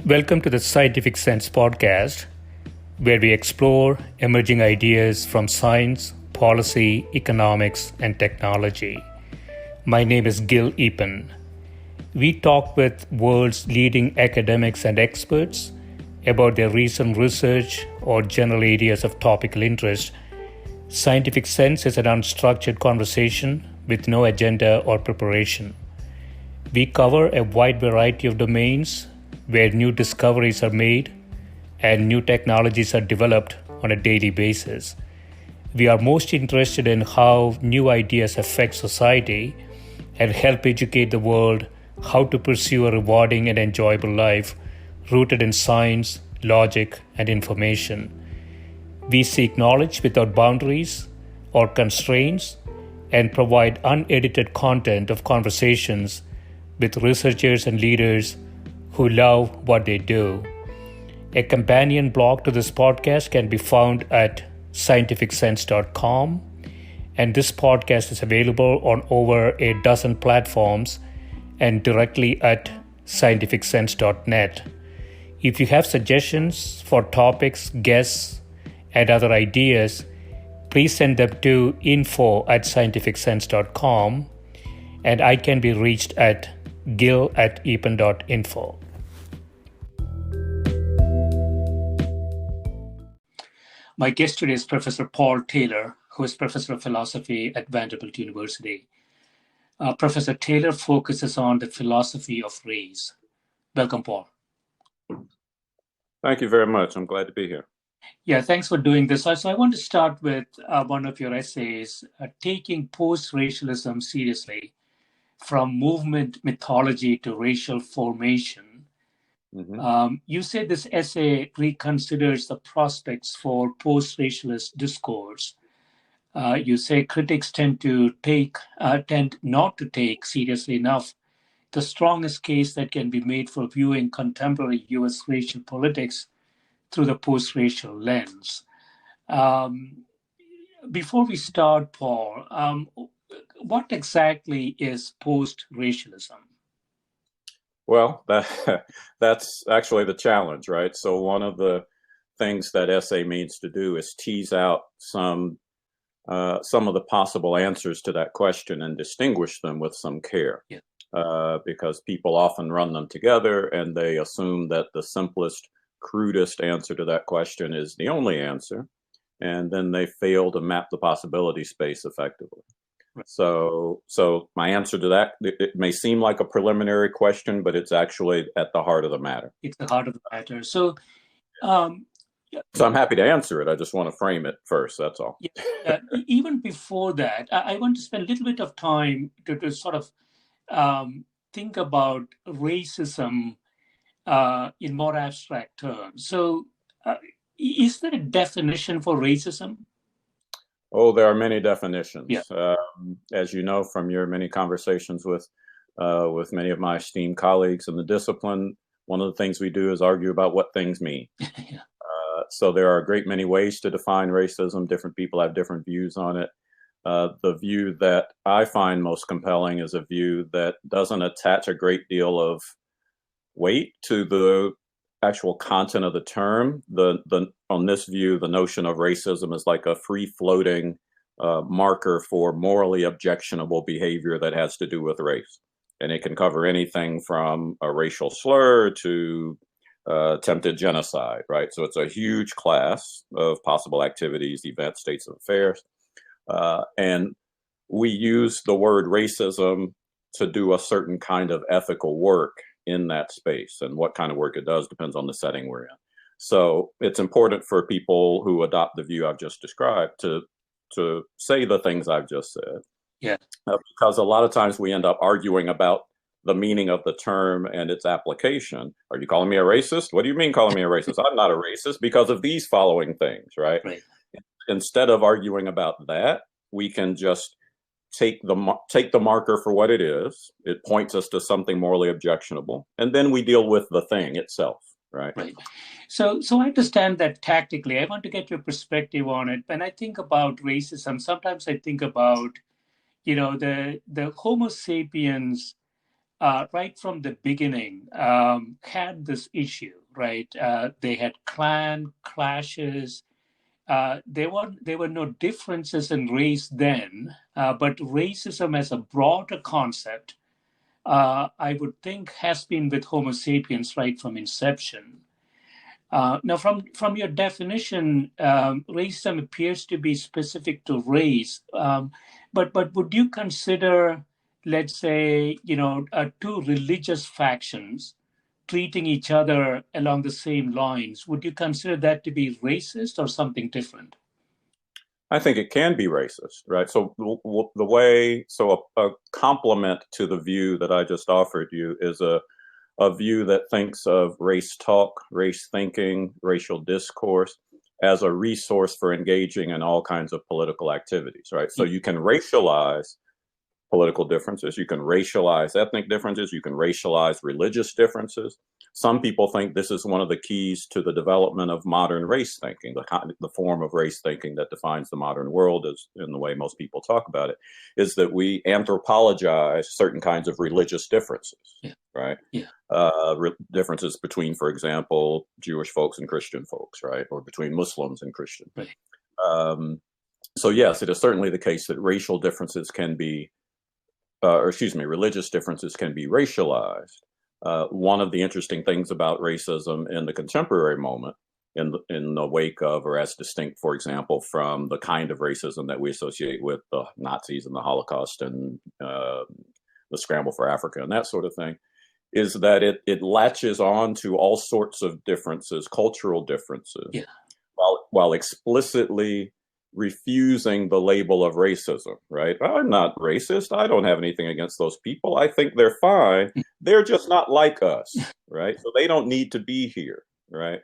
Welcome to the Scientific Sense podcast, where we explore emerging ideas from science, policy, economics, and technology. My name is Gill Eapen. We talk with world's leading academics and experts about their recent research or general areas of topical interest. Scientific Sense is an unstructured conversation with no agenda or preparation. We cover a wide variety of domains where new discoveries are made and new technologies are developed on a daily basis. We are most interested in how new ideas affect society and help educate the world how to pursue a rewarding and enjoyable life rooted in science, logic, and information. We seek knowledge without boundaries or constraints and provide unedited content of conversations with researchers and leaders who love what they do. A companion blog to this podcast can be found at scientificsense.com, and this podcast is available on over a dozen platforms and directly at scientificsense.net. If you have suggestions for topics, guests, and other ideas, please send them to info@scientificsense.com, and I can be reached at gill@eapen.info. My guest today is Professor Paul Taylor, who is Professor of Philosophy at Vanderbilt University. Professor Taylor focuses on the philosophy of race. Welcome, Paul. Thank you very much. I'm glad to be here. Yeah, thanks for doing this. So I want to start with one of your essays, Taking Post-Racialism Seriously, From Movement Mythology to Racial Formation. You say this essay reconsiders the prospects for post-racialist discourse. You say critics tend not to take seriously enough the strongest case that can be made for viewing contemporary U.S. racial politics through the post-racial lens. Before we start, Paul, what exactly is post-racialism? Well, that's actually the challenge, right? So one of the things that essay means to do is tease out some of the possible answers to that question and distinguish them with some care. Yeah. Because people often run them together and they assume that the simplest, crudest answer to that question is the only answer, and then they fail to map the possibility space effectively. Right. So my answer to that, it may seem like a preliminary question, but it's actually at the heart of the matter. It's the heart of the matter. So I'm happy to answer it. I just want to frame it first. That's all. Even before that, I want to spend a little bit of time to sort of think about racism in more abstract terms. So is there a definition for racism? Oh, there are many definitions. Yeah. As you know from your many conversations with many of my esteemed colleagues in the discipline, one of the things we do is argue about what things mean. Yeah. So there are a great many ways to define racism. Different people have different views on it. The view that I find most compelling is a view that doesn't attach a great deal of weight to the actual content of the term. On this view, the notion of racism is like a free-floating marker for morally objectionable behavior that has to do with race. And it can cover anything from a racial slur to attempted genocide, right? So it's a huge class of possible activities, events, states of affairs. And we use the word racism to do a certain kind of ethical work in that space, and what kind of work it does depends on the setting we're in. So it's important for people who adopt the view I've just described to say the things I've just said. Yeah. Because a lot of times we end up arguing about the meaning of the term and its application. Are you calling me a racist? What do you mean calling me a racist? I'm not a racist because of these following things, right? Instead of arguing about that, we can just take the marker for what it is. It points us to something morally objectionable, and then we deal with the thing itself, right? So I understand that tactically. I want to get your perspective on it. When I think about racism, sometimes I think about, the Homo sapiens right from the beginning, had this issue, right? They had clan clashes. There were no differences in race then, but racism as a broader concept, I would think, has been with Homo sapiens right from inception. Now, from your definition, racism appears to be specific to race, but would you consider, let's say, two religious factions treating each other along the same lines? Would you consider that to be racist or something different? I think it can be racist, right? So the way, so a complement to the view that I just offered you is a view that thinks of race talk, race thinking, racial discourse as a resource for engaging in all kinds of political activities, right? So you can racialize political differences, you can racialize ethnic differences, you can racialize religious differences. Some people think this is one of the keys to the development of modern race thinking, the form of race thinking that defines the modern world, is in the way most people talk about it, is that we anthropologize certain kinds of religious differences, Yeah. right? Yeah. Differences between, for example, Jewish folks and Christian folks, right? Or between Muslims and Christians. Right. So yes, it is certainly the case that racial differences can be, religious differences can be racialized. One of the interesting things about racism in the contemporary moment, in the wake of, or as distinct, for example, from the kind of racism that we associate with the Nazis and the Holocaust and the scramble for Africa and that sort of thing, is that it latches on to all sorts of differences, cultural differences, Yeah. while explicitly refusing the label of racism, right? I'm not racist. I don't have anything against those people. I think they're fine. They're just not like us, right? So they don't need to be here, right?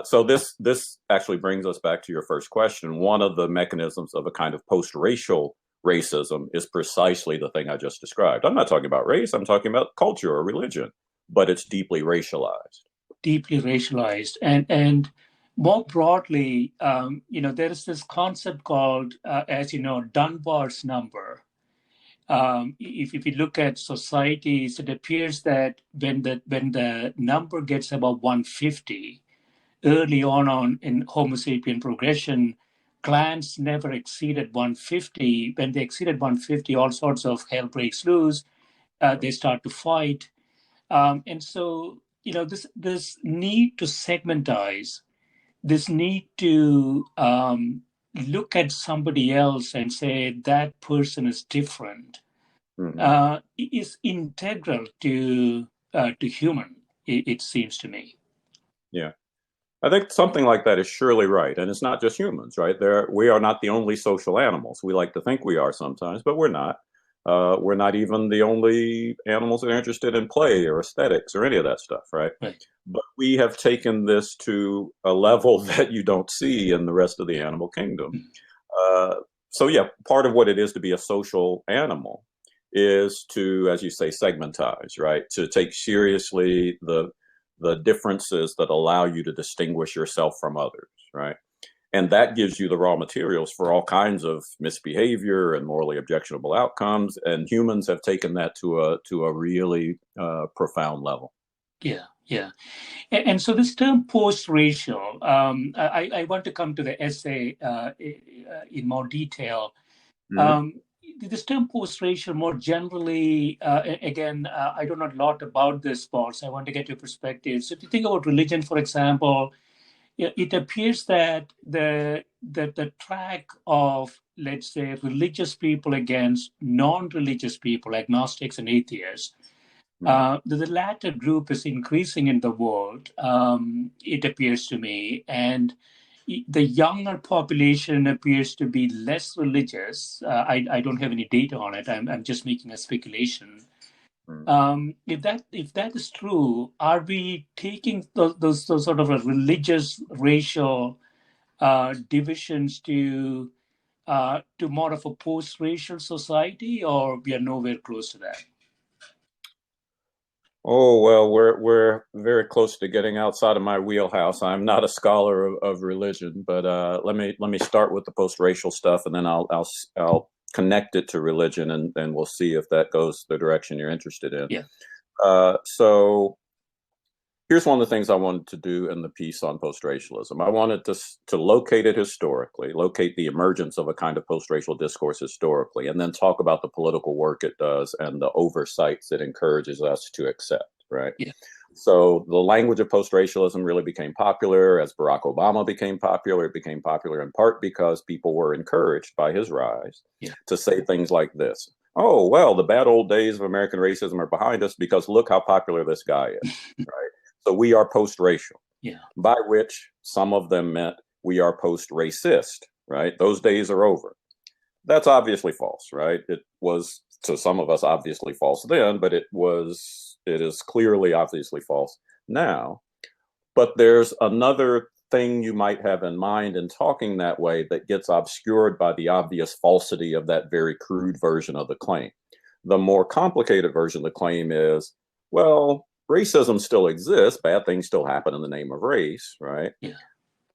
So this actually brings us back to your first question. One of the mechanisms of a kind of post-racial racism is precisely the thing I just described. I'm not talking about race. I'm talking about culture or religion, but it's deeply racialized. Deeply racialized, and more broadly, there is this concept called, as you know, Dunbar's number. If you look at societies, it appears that when the number gets above 150, early on in Homo sapien progression, clans never exceeded 150. When they exceeded 150, all sorts of hell breaks loose. They start to fight, and so this need to segmentize, this need to look at somebody else and say that person is different, is integral to human. It seems to me. Yeah. I think something like that is surely right. And it's not just humans, right? We are not the only social animals. We like to think we are sometimes, but we're not. We're not even the only animals that are interested in play or aesthetics or any of that stuff, right? Right. But we have taken this to a level that you don't see in the rest of the animal kingdom. So yeah, part of what it is to be a social animal is to, as you say, segmentize, right? To take seriously the differences that allow you to distinguish yourself from others, right? And that gives you the raw materials for all kinds of misbehavior and morally objectionable outcomes. And humans have taken that to a really profound level. Yeah, yeah. And so this term post-racial, I want to come to the essay in more detail. This term post-racial, more generally, again, I don't know a lot about this, Paul, so I want to get your perspective. So if you think about religion, for example, it appears that the track of, let's say, religious people against non-religious people, agnostics and atheists, the latter group is increasing in the world, it appears to me, and the younger population appears to be less religious. I don't have any data on it. I'm just making a speculation. If that is true, are we taking those sort of a religious racial divisions to more of a post-racial society, or we are nowhere close to that? Oh, well, we're very close to getting outside of my wheelhouse. I'm not a scholar of religion, but let me start with the post-racial stuff, and then I'll connect it to religion, and we'll see if that goes the direction you're interested in. Yeah. So here's one of the things I wanted to do in the piece on post-racialism. I wanted to locate it historically, locate the emergence of a kind of post-racial discourse historically, and then talk about the political work it does and the oversights it encourages us to accept, right? Yeah. So the language of post-racialism really became popular as Barack Obama became popular. It became popular in part because people were encouraged by his rise to say things like this. Oh, well, the bad old days of American racism are behind us because look how popular this guy is, right? So we are post-racial, by which some of them meant we are post-racist, right? Those days are over. That's obviously false, right? It was, to some of us, obviously false then, but it is clearly obviously false now. But there's another thing you might have in mind in talking that way that gets obscured by the obvious falsity of that very crude version of the claim. The more complicated version of the claim is, well, racism still exists, bad things still happen in the name of race, right? Yeah.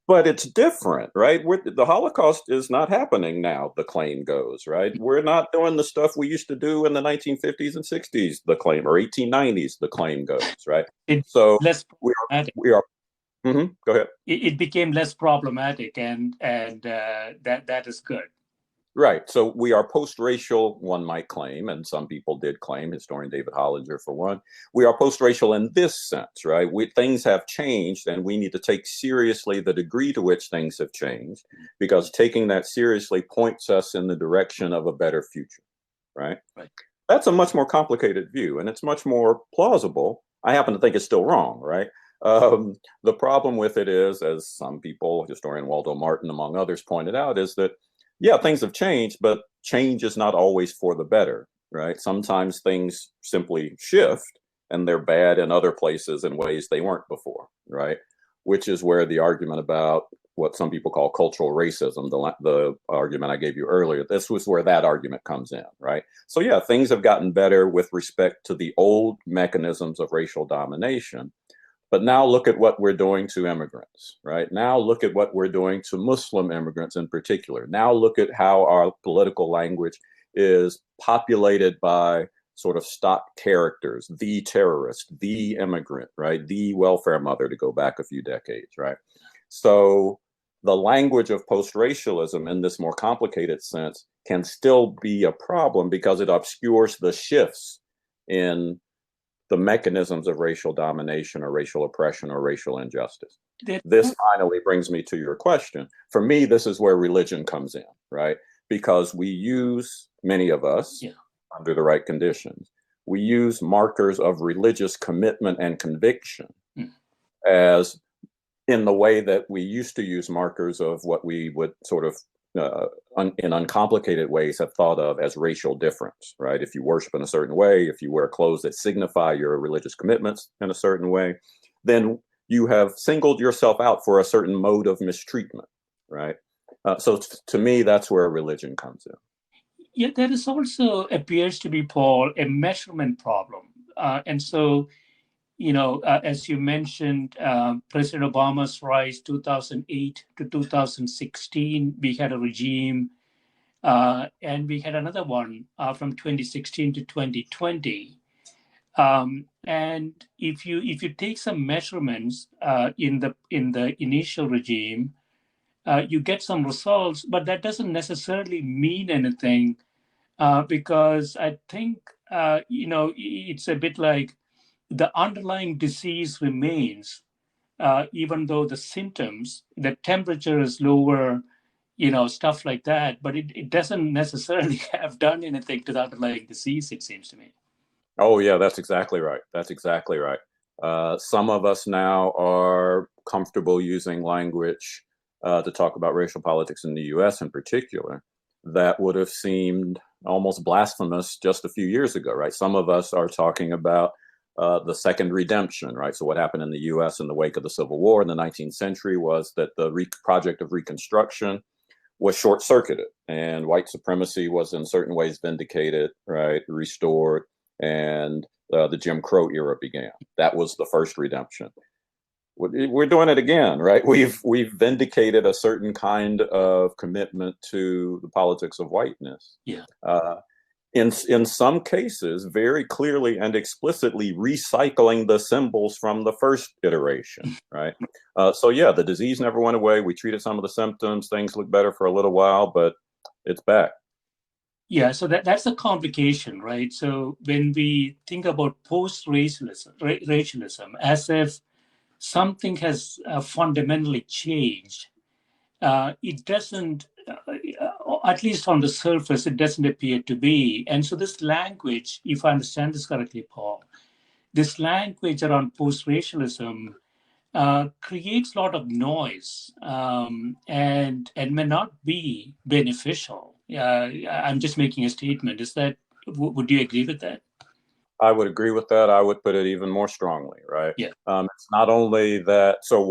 But it's different, right? The Holocaust is not happening now, the claim goes, right? We're not doing the stuff we used to do in the 1950s and 60s, the claim, or 1890s, the claim goes, right? So we are go ahead. It became less problematic, and that is good. Right. So we are post-racial, one might claim, and some people did claim, historian David Hollinger for one. We are post-racial in this sense, right? Things have changed, and we need to take seriously the degree to which things have changed, because taking that seriously points us in the direction of a better future, right? That's a much more complicated view, and it's much more plausible. I happen to think it's still wrong, right? The problem with it is, as some people, historian Waldo Martin, among others, pointed out, is that yeah, things have changed, but change is not always for the better, right? Sometimes things simply shift and they're bad in other places in ways they weren't before, right? Which is where the argument about what some people call cultural racism, the argument I gave you earlier, this was where that argument comes in, right? So yeah, things have gotten better with respect to the old mechanisms of racial domination. But now look at what we're doing to immigrants, right? Now look at what we're doing to Muslim immigrants in particular. Now look at how our political language is populated by sort of stock characters, the terrorist, the immigrant, right? The welfare mother, to go back a few decades, right? So the language of post-racialism in this more complicated sense can still be a problem because it obscures the shifts in the mechanisms of racial domination or racial oppression or racial injustice. This finally brings me to your question. For me, this is where religion comes in, right? Because we use, many of us, under the right conditions, we use markers of religious commitment and conviction as in the way that we used to use markers of what we would sort of in uncomplicated ways have thought of as racial difference, right? If you worship in a certain way, if you wear clothes that signify your religious commitments in a certain way, then you have singled yourself out for a certain mode of mistreatment, right? So to me, that's where religion comes in. Yeah, there is also appears to be, Paul, a measurement problem. And so, as you mentioned, President Obama's rise 2008 to 2016, we had a regime, and we had another one from 2016 to 2020. And if you take some measurements in the initial regime, you get some results, but that doesn't necessarily mean anything because I think it's a bit like the underlying disease remains, even though the symptoms, the temperature is lower, stuff like that, but it doesn't necessarily have done anything to the underlying disease, it seems to me. Oh, yeah, that's exactly right. That's exactly right. Some of us now are comfortable using language to talk about racial politics in the US in particular that would have seemed almost blasphemous just a few years ago, right? Some of us are talking about the second redemption, right? So what happened in the US in the wake of the Civil War in the 19th century was that the project of Reconstruction was short-circuited and white supremacy was in certain ways vindicated, right? Restored, and the Jim Crow era began. That was the first redemption. we're doing it again, right? We've vindicated a certain kind of commitment to the politics of whiteness. Yeah. In some cases, very clearly and explicitly recycling the symbols from the first iteration, right? So yeah, the disease never went away. We treated some of the symptoms. Things look better for a little while, but it's back. Yeah, so that's a complication, right? So when we think about post-racialism, as if something has fundamentally changed, it doesn't, at least on the surface, it doesn't appear to be. And so this language, if I understand this correctly, Paul, this language around post-racialism creates a lot of noise and may not be beneficial. I'm just making a statement. Would you agree with that? I would agree with that. I would put it even more strongly, right? Yeah. It's not only that. So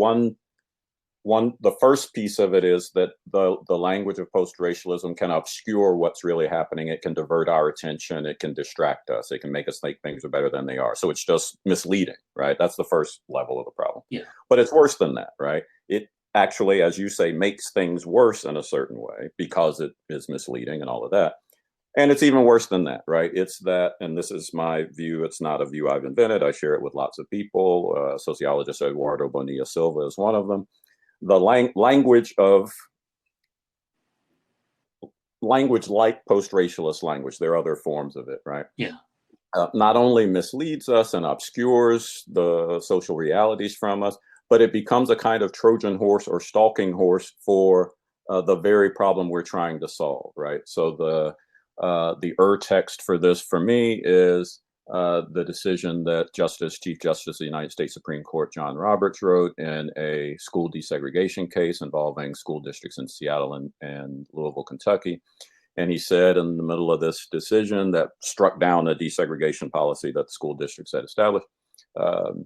the first piece of it is that the language of post-racialism can obscure what's really happening. It can divert our attention. It can distract us. It can make us think things are better than they are. So it's just misleading, right? That's the first level of the problem. Yeah. But it's worse than that, right? It actually, as you say, makes things worse in a certain way because it is misleading and all of that. And it's even worse than that, right? It's that, and this is my view, it's not a view I've invented. I share it with lots of people. Sociologist Eduardo Bonilla Silva is one of them. The language like post-racialist language, there are other forms of it, right? Yeah. Not only misleads us and obscures the social realities from us, but it becomes a kind of Trojan horse or stalking horse for the very problem we're trying to solve, right? So the text for this, for me, is the decision that Chief Justice of the United States Supreme Court John Roberts wrote in a school desegregation case involving school districts in Seattle and Louisville, Kentucky. And he said in the middle of this decision that struck down a desegregation policy that the school districts had established, the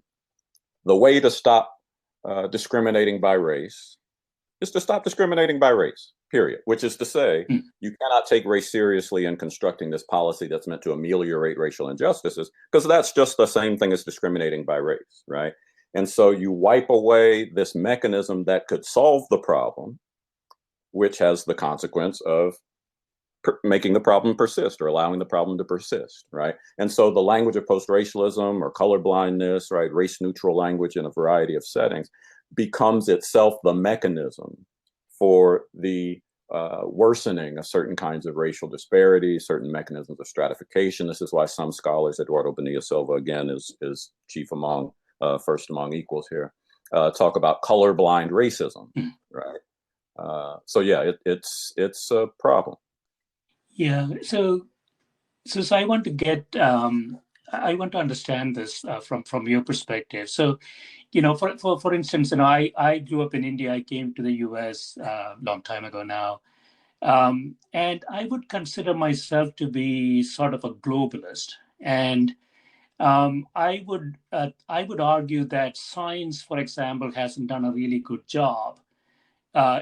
way to stop discriminating by race is to stop discriminating by race, period. Which is to say, you cannot take race seriously in constructing this policy that's meant to ameliorate racial injustices, because that's just the same thing as discriminating by race, right? And so you wipe away this mechanism that could solve the problem, which has the consequence of making the problem persist or allowing the problem to persist, right? And so the language of post-racialism or colorblindness, right, race-neutral language in a variety of settings becomes itself the mechanism for the worsening of certain kinds of racial disparities, certain mechanisms of stratification. This is why some scholars, Eduardo Bonilla Silva, again, is chief among, first among equals here, talk about colorblind racism, right? So yeah, it's a problem. Yeah. So I want to I want to understand this from your perspective. So, for instance, I grew up in India. I came to the U.S. A long time ago now, and I would consider myself to be sort of a globalist. And I would argue that science, for example, hasn't done a really good job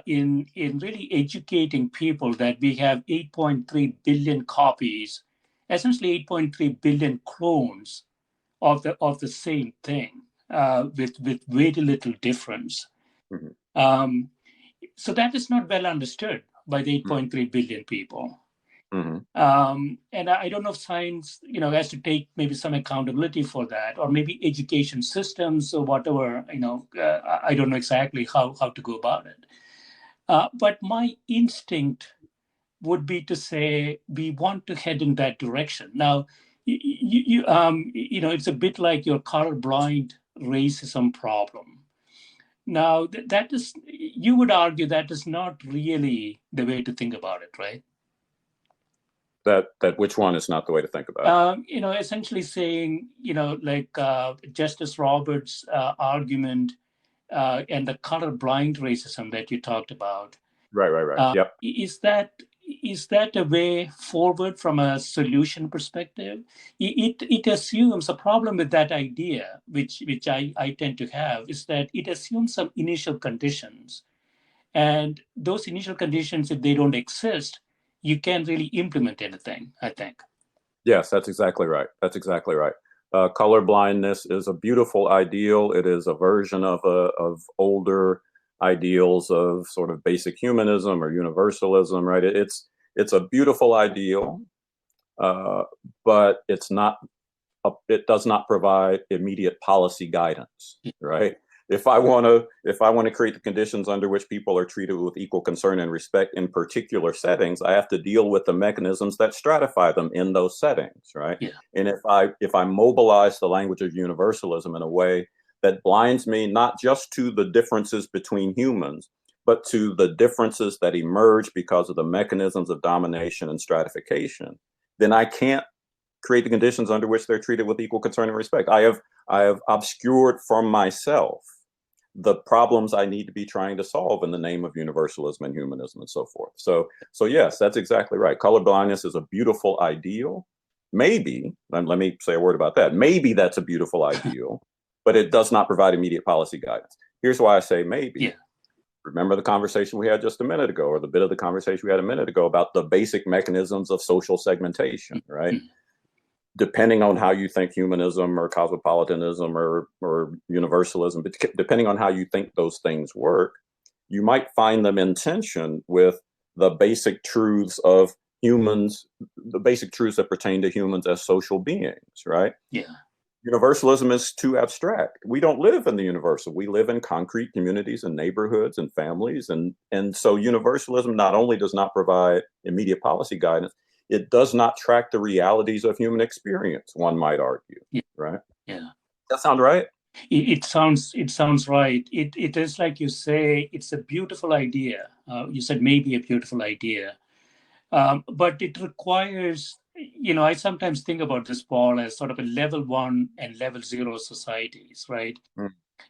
in really educating people that we have 8.3 billion copies, essentially 8.3 billion clones of the same thing with very little difference. Mm-hmm. So that is not well understood by the 8.3 billion people. Mm-hmm. And I don't know if science, has to take maybe some accountability for that, or maybe education systems or whatever. I don't know exactly how to go about it. But my instinct would be to say we want to head in that direction. Now, it's a bit like your colorblind racism problem. Now, that is, you would argue that is not really the way to think about it, right? That which one is not the way to think about it? Essentially saying, Justice Roberts' argument and the colorblind racism that you talked about. Right. Yep. Is that a way forward from a solution perspective? It assumes a problem with that idea, which I tend to have, is that it assumes some initial conditions. And those initial conditions, if they don't exist, you can't really implement anything, I think. Yes, that's exactly right. color blindness is a beautiful ideal. It is a version of older ideals of sort of basic humanism or universalism, right? It's a beautiful ideal, but it's not. It does not provide immediate policy guidance, right? If I want to create the conditions under which people are treated with equal concern and respect in particular settings, I have to deal with the mechanisms that stratify them in those settings, right? Yeah. And if I mobilize the language of universalism in a way that blinds me not just to the differences between humans, but to the differences that emerge because of the mechanisms of domination and stratification, then I can't create the conditions under which they're treated with equal concern and respect. I have obscured from myself the problems I need to be trying to solve in the name of universalism and humanism and so forth. So yes, that's exactly right. Colorblindness is a beautiful ideal. Maybe, and let me say a word about that. Maybe that's a beautiful ideal, but it does not provide immediate policy guidance. Here's why I say maybe. Yeah. Remember the conversation we had just a minute ago, or the bit of the conversation we had a minute ago about the basic mechanisms of social segmentation, right? Mm-hmm. Depending on how you think humanism or cosmopolitanism or universalism, but depending on how you think those things work, you might find them in tension with the basic truths of humans, the basic truths that pertain to humans as social beings, right? Yeah. Universalism is too abstract. We don't live in the universal. We live in concrete communities and neighborhoods and families. And so universalism not only does not provide immediate policy guidance, it does not track the realities of human experience, one might argue, right? Yeah. That sound right? It sounds right. It is like you say, it's a beautiful idea. You said maybe a beautiful idea, but it requires, I sometimes think about this, Paul, as sort of a level 1 and level 0 societies, right? Mm-hmm.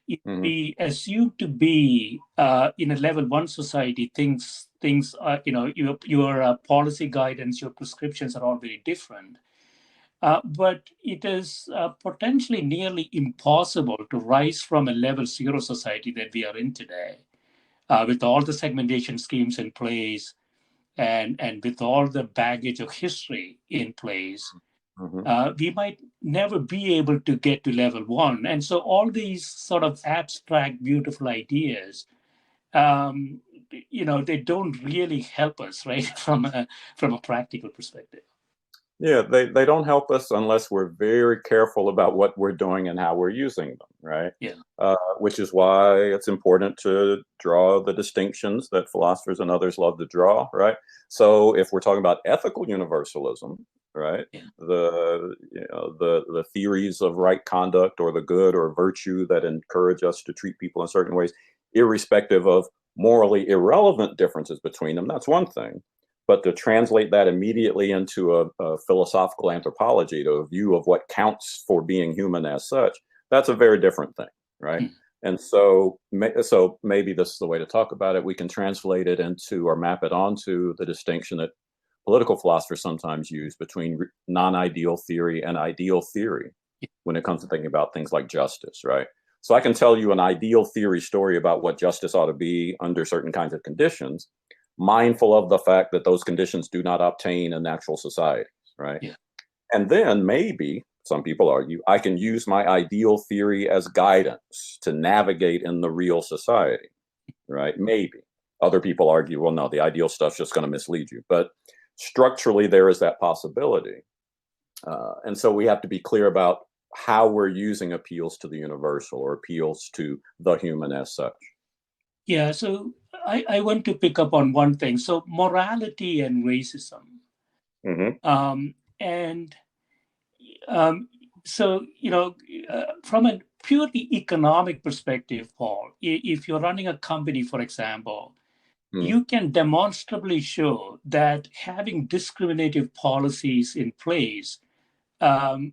If we assume to be in a level 1 society, things are, your policy guidance, your prescriptions are all very different. But it is potentially nearly impossible to rise from a level 0 society that we are in today, with all the segmentation schemes in place and with all the baggage of history in place. Mm-hmm. We might never be able to get to level 1. And so all these sort of abstract, beautiful ideas, they don't really help us, right, from a practical perspective. Yeah, they don't help us unless we're very careful about what we're doing and how we're using them, right? Yeah. Which is why it's important to draw the distinctions that philosophers and others love to draw, right? So if we're talking about ethical universalism, right, yeah. the theories of right conduct or the good or virtue that encourage us to treat people in certain ways, irrespective of morally irrelevant differences between them, that's one thing. But to translate that immediately into a philosophical anthropology, to a view of what counts for being human as such, that's a very different thing, right? Mm. And so maybe this is the way to talk about it. We can translate it into or map it onto the distinction that political philosophers sometimes use between non-ideal theory and ideal theory when it comes to thinking about things like justice, right? So I can tell you an ideal theory story about what justice ought to be under certain kinds of conditions, mindful of the fact that those conditions do not obtain in natural societies, right? Yeah. And then maybe, some people argue, I can use my ideal theory as guidance to navigate in the real society, right? Maybe. Other people argue, well, no, the ideal stuff's just going to mislead you. But structurally, there is that possibility. And so we have to be clear about how we're using appeals to the universal or appeals to the human as such. Yeah, so I want to pick up on one thing. So morality and racism. Mm-hmm. So, from a purely economic perspective, Paul, if you're running a company, for example, you can demonstrably show that having discriminative policies in place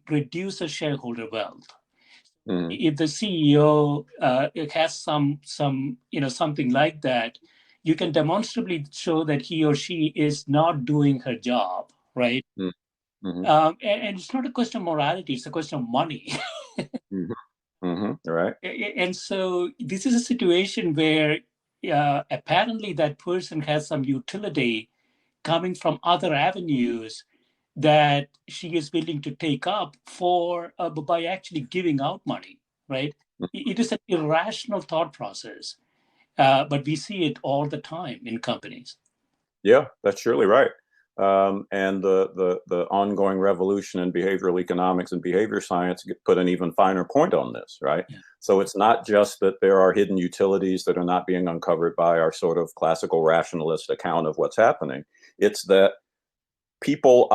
reduces shareholder wealth. Mm-hmm. If the CEO has something like that, you can demonstrably show that he or she is not doing her job, right? Mm-hmm. And it's not a question of morality; it's a question of money. Mm-hmm. Mm-hmm. Right. And so this is a situation where apparently that person has some utility coming from other avenues, that she is willing to take up for by actually giving out money, right? It is an irrational thought process, but we see it all the time in companies. Yeah, that's surely right. And the ongoing revolution in behavioral economics and behavior science put an even finer point on this, right? Yeah. So it's not just that there are hidden utilities that are not being uncovered by our sort of classical rationalist account of what's happening. It's that people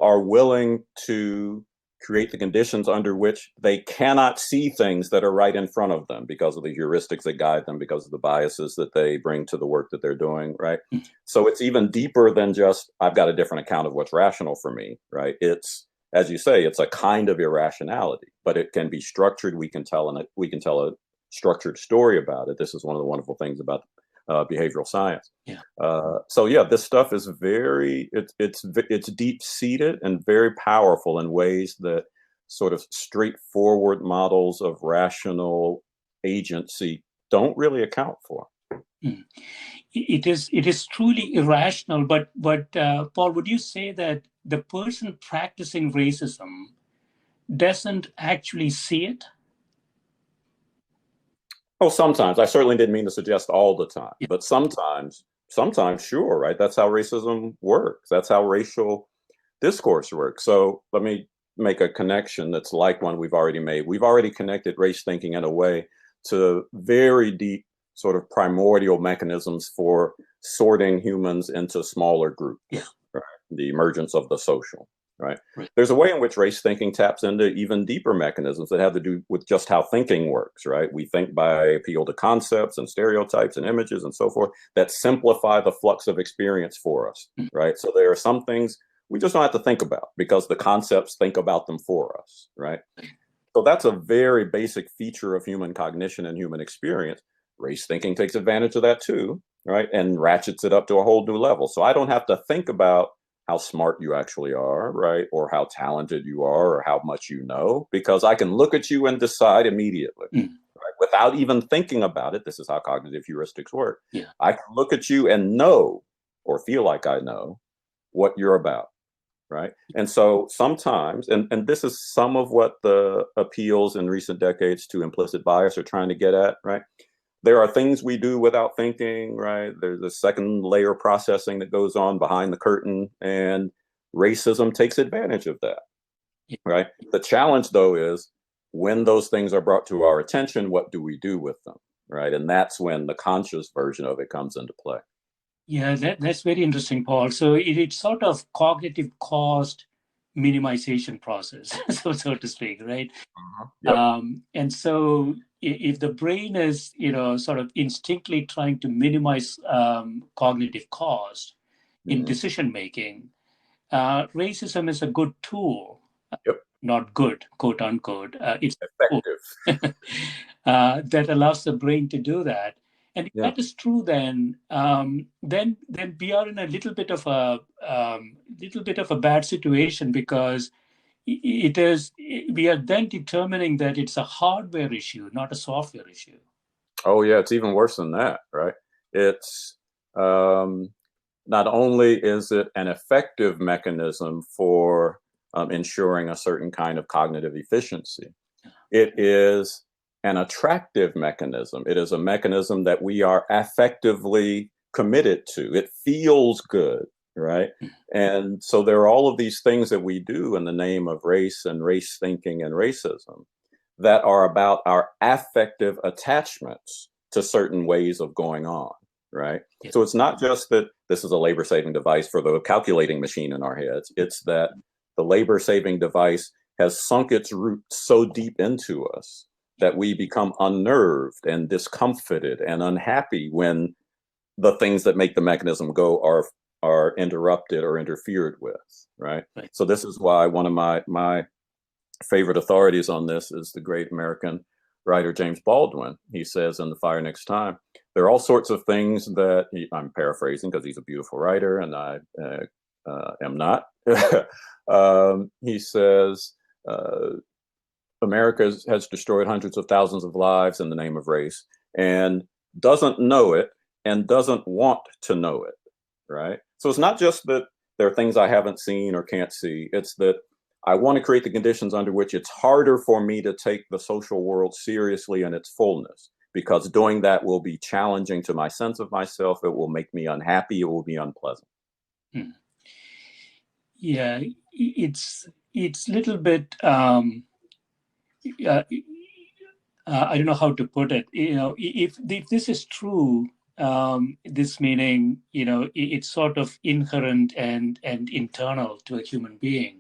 are willing to create the conditions under which they cannot see things that are right in front of them because of the heuristics that guide them, because of the biases that they bring to the work that they're doing, right? So it's even deeper than just, I've got a different account of what's rational for me, right? It's, as you say, it's a kind of irrationality, but it can be structured. We can tell a structured story about it. This is one of the wonderful things about behavioral science. Yeah. So yeah, this stuff is it's deep seated and very powerful in ways that sort of straightforward models of rational agency don't really account for. It is truly irrational. But Paul, would you say that the person practicing racism doesn't actually see it? Oh, sometimes. I certainly didn't mean to suggest all the time, but sometimes, sure, right? That's how racism works. That's how racial discourse works. So let me make a connection that's like one we've already made. We've already connected race thinking in a way to very deep sort of primordial mechanisms for sorting humans into smaller groups, right? The emergence of the social. Right. There's a way in which race thinking taps into even deeper mechanisms that have to do with just how thinking works, right? We think by appeal to concepts and stereotypes and images and so forth that simplify the flux of experience for us, right? So there are some things we just don't have to think about because the concepts think about them for us, right? So that's a very basic feature of human cognition and human experience. Race thinking takes advantage of that too, right? And ratchets it up to a whole new level. So I don't have to think about how smart you actually are, right? Or how talented you are, or how much you know, because I can look at you and decide immediately, right? Without even thinking about it. This is how cognitive heuristics work. Yeah. I can look at you and know, or feel like I know, what you're about, right? And so sometimes, and this is some of what the appeals in recent decades to implicit bias are trying to get at, right? There are things we do without thinking, right? There's a second layer processing that goes on behind the curtain, and racism takes advantage of that, right? The challenge, though, is when those things are brought to our attention, what do we do with them, right? And that's when the conscious version of it comes into play. Yeah, that's very interesting, Paul. So it's sort of cognitive cost minimization process, so to speak, right? Yep. And so if the brain is, sort of instinctively trying to minimize cognitive cost in decision making, racism is a good tool. Yep. Not good, quote unquote. It's effective that allows the brain to do that. And if that is true, then we are in a little bit of a bad situation, because we are then determining that it's a hardware issue, not a software issue. Oh yeah, it's even worse than that, right? It's not only is it an effective mechanism for ensuring a certain kind of cognitive efficiency, it is an attractive mechanism. It is a mechanism that we are affectively committed to. It feels good, right? And so there are all of these things that we do in the name of race and race thinking and racism that are about our affective attachments to certain ways of going on, right? Yeah. So it's not just that this is a labor-saving device for the calculating machine in our heads. It's that the labor-saving device has sunk its roots so deep into us that we become unnerved and discomfited and unhappy when the things that make the mechanism go are interrupted or interfered with, right? So this is why one of my favorite authorities on this is the great American writer James Baldwin. He says in The Fire Next Time, there are all sorts of things that I'm paraphrasing because he's a beautiful writer and I am not. He says, America has destroyed hundreds of thousands of lives in the name of race and doesn't know it and doesn't want to know it, right? So it's not just that there are things I haven't seen or can't see. It's that I want to create the conditions under which it's harder for me to take the social world seriously in its fullness, because doing that will be challenging to my sense of myself. It will make me unhappy. It will be unpleasant. Yeah, it's little bit. I don't know how to put it. If this is true, this meaning, it's sort of inherent and internal to a human being,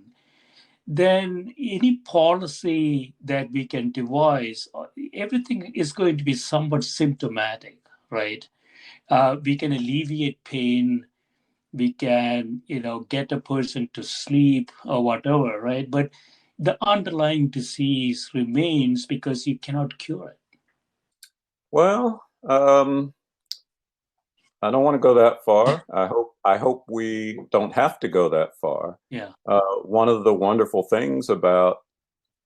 then any policy that we can devise, everything is going to be somewhat symptomatic, right? We can alleviate pain, we can, get a person to sleep or whatever, right? But the underlying disease remains because you cannot cure it. Well, I don't want to go that far. I hope we don't have to go that far. Yeah. One of the wonderful things about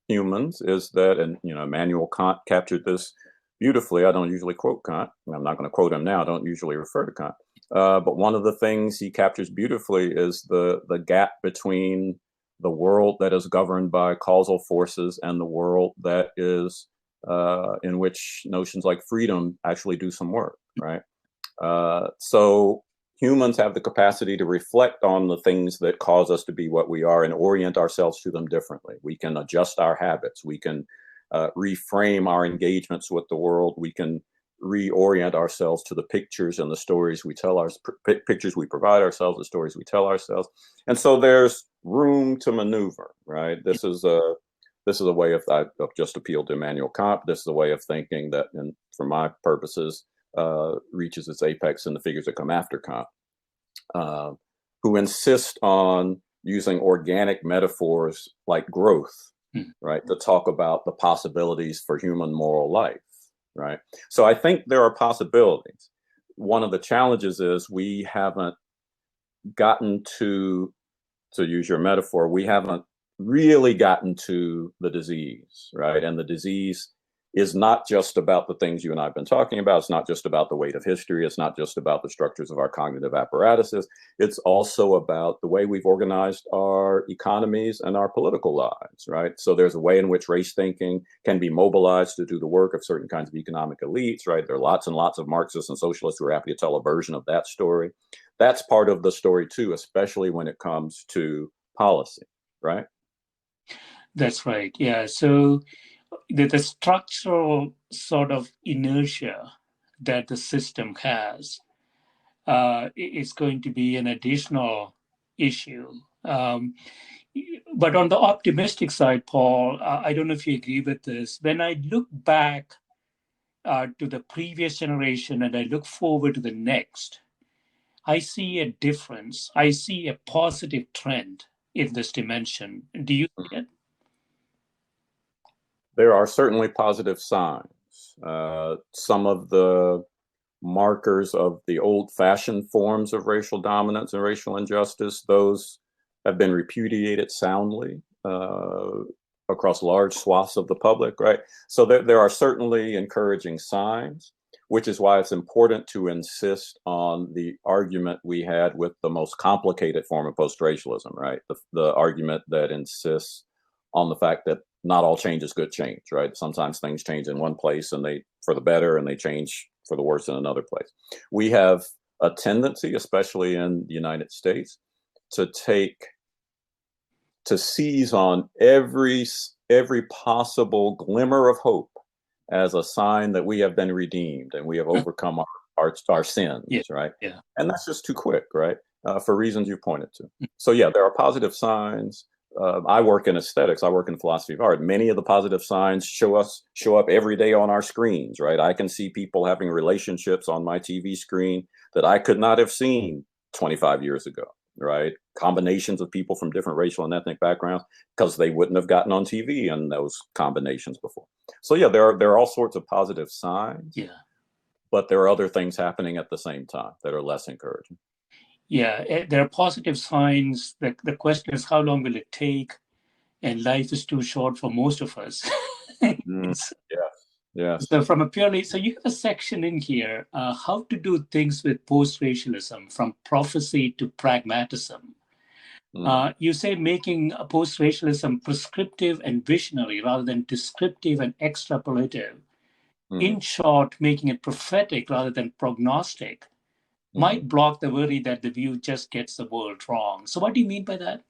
humans is that, and Immanuel Kant captured this beautifully. I don't usually quote Kant. I'm not going to quote him now. I don't usually refer to Kant. But one of the things he captures beautifully is the gap between the world that is governed by causal forces and the world that is in which notions like freedom actually do some work, right? So humans have the capacity to reflect on the things that cause us to be what we are and orient ourselves to them differently. We can adjust our habits. We can reframe our engagements with the world. We can reorient ourselves to the pictures and the stories we tell pictures we provide ourselves, the stories we tell ourselves. And so there's room to maneuver, right? This is a way of, I've just appealed to Immanuel Kant. This is a way of thinking that, and for my purposes, reaches its apex in the figures that come after Kant, who insist on using organic metaphors like growth, right, to talk about the possibilities for human moral life, right? So I think there are possibilities. One of the challenges is we haven't gotten to use your metaphor, we haven't really gotten to the disease, right? And the disease is not just about the things you and I have been talking about. It's not just about the weight of history. It's not just about the structures of our cognitive apparatuses. It's also about the way we've organized our economies and our political lives, right? So there's a way in which race thinking can be mobilized to do the work of certain kinds of economic elites, right? There are lots and lots of Marxists and socialists who are happy to tell a version of that story. That's part of the story too, especially when it comes to policy, right? That's right. Yeah. So the structural sort of inertia that the system has is going to be an additional issue. But on the optimistic side, Paul, I don't know if you agree with this. When I look back to the previous generation and I look forward to the next, I see a difference. I see a positive trend in this dimension. Do you see it? There are certainly positive signs. Some of the markers of the old-fashioned forms of racial dominance and racial injustice, those have been repudiated soundly across large swaths of the public, right? So there are certainly encouraging signs, which is why it's important to insist on the argument we had with the most complicated form of post-racialism, right? The argument that insists on the fact that not all change is good change, right? Sometimes things change in one place and they for the better, and they change for the worse in another place. We have a tendency, especially in the United States, to seize on every possible glimmer of hope as a sign that we have been redeemed and we have overcome our sins, right? Yeah. And that's just too quick, right? For reasons you pointed to. So yeah, there are positive signs. I work in aesthetics. I work in philosophy of art. Many of the positive signs show up every day on our screens, right? I can see people having relationships on my TV screen that I could not have seen 25 years ago, right? Combinations of people from different racial and ethnic backgrounds because they wouldn't have gotten on TV in those combinations before. So yeah, there are all sorts of positive signs. Yeah. But there are other things happening at the same time that are less encouraging. Yeah, there are positive signs. The question is, how long will it take? And life is too short for most of us. Yes. So so you have a section in here, how to do things with post-racialism, from prophecy to pragmatism. You say making post-racialism prescriptive and visionary rather than descriptive and extrapolative. In short, making it prophetic rather than prognostic might block the worry that the view just gets the world wrong. So what do you mean by that?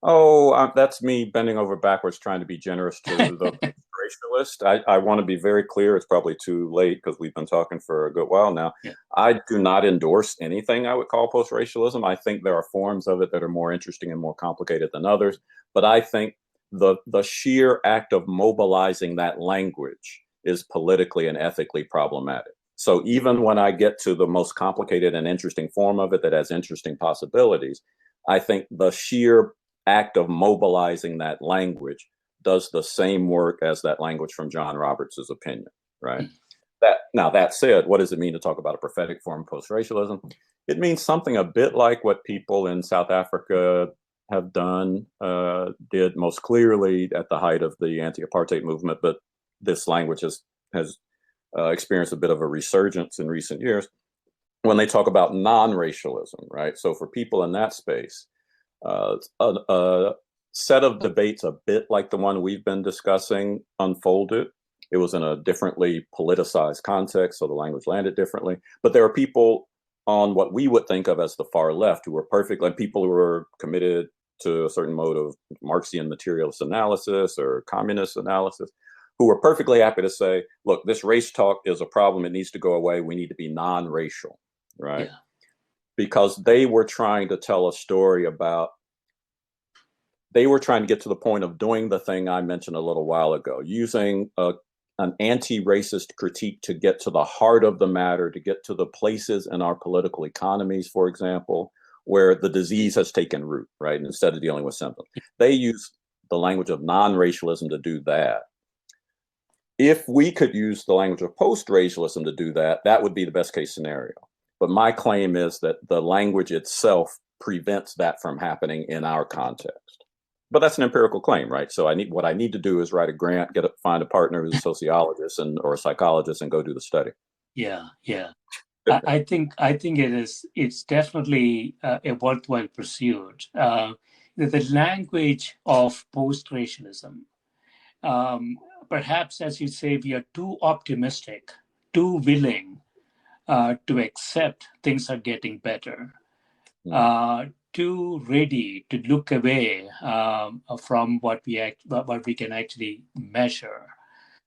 Oh, that's me bending over backwards trying to be generous to the racialist. I want to be very clear. It's probably too late because we've been talking for a good while now. Yeah. I do not endorse anything I would call post-racialism. I think there are forms of it that are more interesting and more complicated than others. But I think the sheer act of mobilizing that language is politically and ethically problematic. So even when I get to the most complicated and interesting form of it that has interesting possibilities, I think the sheer act of mobilizing that language does the same work as that language from John Roberts' opinion, right? That said, what does it mean to talk about a prophetic form of post-racialism? It means something a bit like what people in South Africa have done, did most clearly at the height of the anti-apartheid movement, but this language has experienced a bit of a resurgence in recent years when they talk about non-racialism, right? So for people in that space, a set of debates a bit like the one we've been discussing unfolded. It was in a differently politicized context, so the language landed differently. But there are people on what we would think of as the far left who were like people who were committed to a certain mode of Marxian materialist analysis or communist analysis, who were perfectly happy to say, look, this race talk is a problem. It needs to go away. We need to be non-racial, right? Yeah. Because they were trying to tell a story about, they were trying to get to the point of doing the thing I mentioned a little while ago, using an anti-racist critique to get to the heart of the matter, to get to the places in our political economies, for example, where the disease has taken root, right? And instead of dealing with symptoms, they use the language of non-racialism to do that. If we could use the language of post-racialism to do that, that would be the best case scenario. But my claim is that the language itself prevents that from happening in our context. But that's an empirical claim, right? So what I need to do is write a grant, find a partner who's a sociologist or a psychologist, and go do the study. Yeah. I think it's definitely a worthwhile pursuit. The language of post-racialism, perhaps, as you say, we are too optimistic, too willing to accept things are getting better, too ready to look away from what we can actually measure.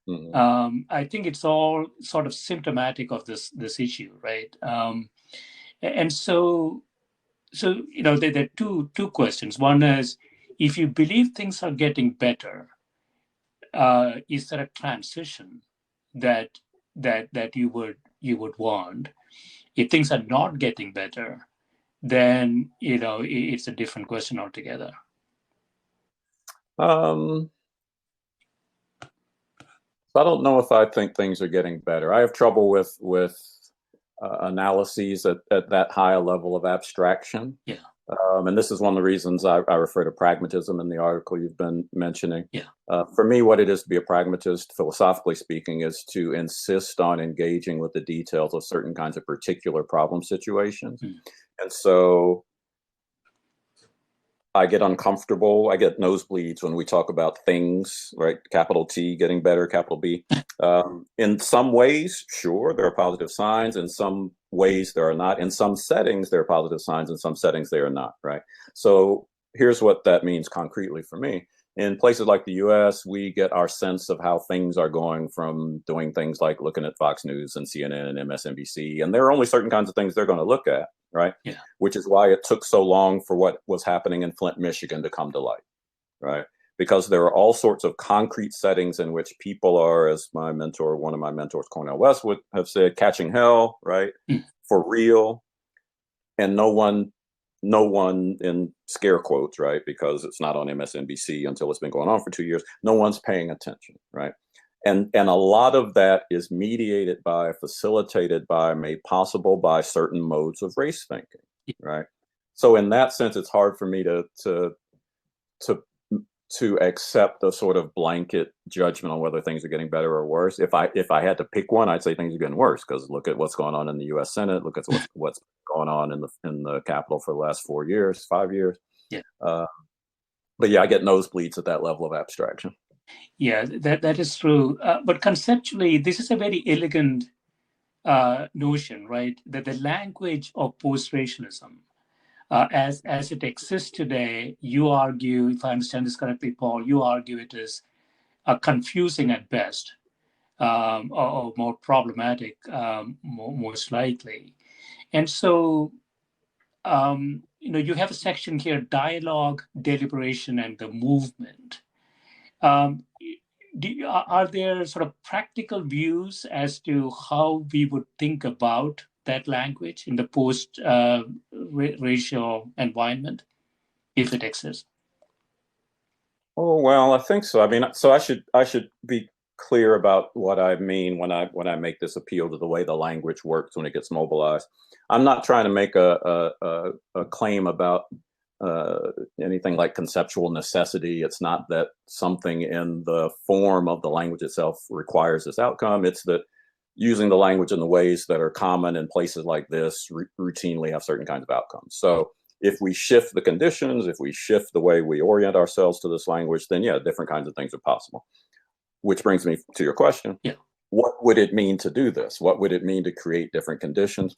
I think it's all sort of symptomatic of this issue, right? And so there are two questions. One is, if you believe things are getting better, is there a transition that you would want? If things are not getting better, then it's a different question altogether. I don't know if I think things are getting better. I have trouble with analyses at that high a level of abstraction. Yeah. And this is one of the reasons I refer to pragmatism in the article you've been mentioning. Yeah. For me, what it is to be a pragmatist, philosophically speaking, is to insist on engaging with the details of certain kinds of particular problem situations. And so I get uncomfortable. I get nosebleeds when we talk about things, right? Capital T getting better, capital B. In some ways, sure, there are positive signs. In some ways, there are not. In some settings, there are positive signs. In some settings, they are not, right? So here's what that means concretely for me. In places like the US, we get our sense of how things are going from doing things like looking at Fox News and CNN and MSNBC. And there are only certain kinds of things they're going to look at, right? Yeah. Which is why it took so long for what was happening in Flint, Michigan to come to light, right? Because there are all sorts of concrete settings in which people are, as one of my mentors, Cornel West, would have said, catching hell, right? For real. And no one in scare quotes, right? Because it's not on MSNBC until it's been going on for 2 years. No one's paying attention, right? And a lot of that is mediated by, facilitated by, made possible by certain modes of race thinking, right? So in that sense, it's hard for me to to accept a sort of blanket judgment on whether things are getting better or worse. If I had to pick one, I'd say things are getting worse, because look at what's going on in the U.S. Senate. Look at what's going on in the Capitol for the last 4 years, 5 years. Yeah. But yeah, I get nosebleeds at that level of abstraction. Yeah, that is true. But conceptually, this is a very elegant notion, right? That the language of post-racialism, as it exists today, you argue, if I understand this correctly, Paul, you argue it is confusing at best, or more problematic, most likely. And so, you have a section here: dialogue, deliberation, and the movement. Are there sort of practical views as to how we would think about that language in the post-racial environment, if it exists? Oh, well, I think so. I mean, so I should be clear about what I mean when I make this appeal to the way the language works when it gets mobilized. I'm not trying to make a claim about anything like conceptual necessity. It's not that something in the form of the language itself requires this outcome. It's that using the language in the ways that are common in places like this routinely have certain kinds of outcomes. So if we shift the conditions, if we shift the way we orient ourselves to this language, then yeah, different kinds of things are possible. Which brings me to your question. Yeah. What would it mean to do this? What would it mean to create different conditions?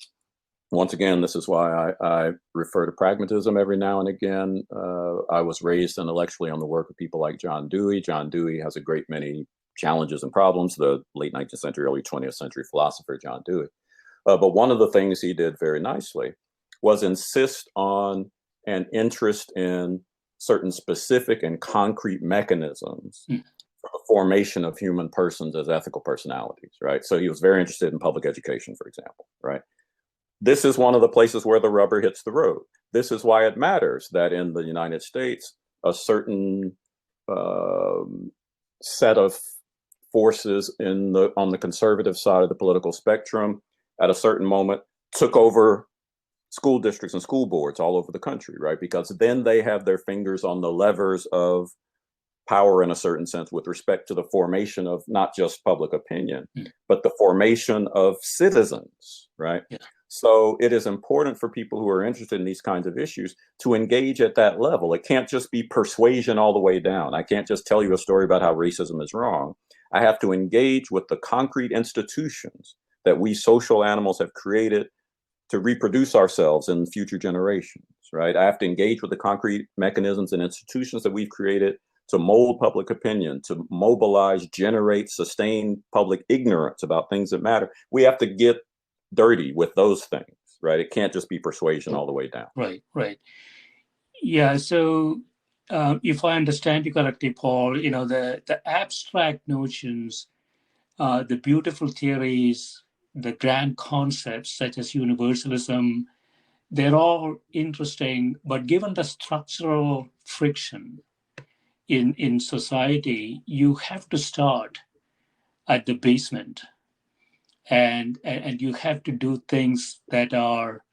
Once again, this is why I refer to pragmatism every now and again. I was raised intellectually on the work of people like John Dewey. John Dewey has a great many challenges and problems, the late 19th century, early 20th century philosopher, John Dewey. But one of the things he did very nicely was insist on an interest in certain specific and concrete mechanisms for the formation of human persons as ethical personalities, right? So he was very interested in public education, for example, right? This is one of the places where the rubber hits the road. This is why it matters that in the United States, a certain set of forces on the conservative side of the political spectrum at a certain moment took over school districts and school boards all over the country, right? Because then they have their fingers on the levers of power in a certain sense with respect to the formation of not just public opinion, but the formation of citizens, right? Yeah. So it is important for people who are interested in these kinds of issues to engage at that level. It can't just be persuasion all the way down. I can't just tell you a story about how racism is wrong. I have to engage with the concrete institutions that we social animals have created to reproduce ourselves in future generations, right? I have to engage with the concrete mechanisms and institutions that we've created to mold public opinion, to mobilize, generate, sustain public ignorance about things that matter. We have to get dirty with those things, right? It can't just be persuasion all the way down. Right. Yeah, so if I understand you correctly, Paul, the abstract notions, the beautiful theories, the grand concepts such as universalism, they're all interesting, but given the structural friction in society, you have to start at the basement, and you have to do things that are,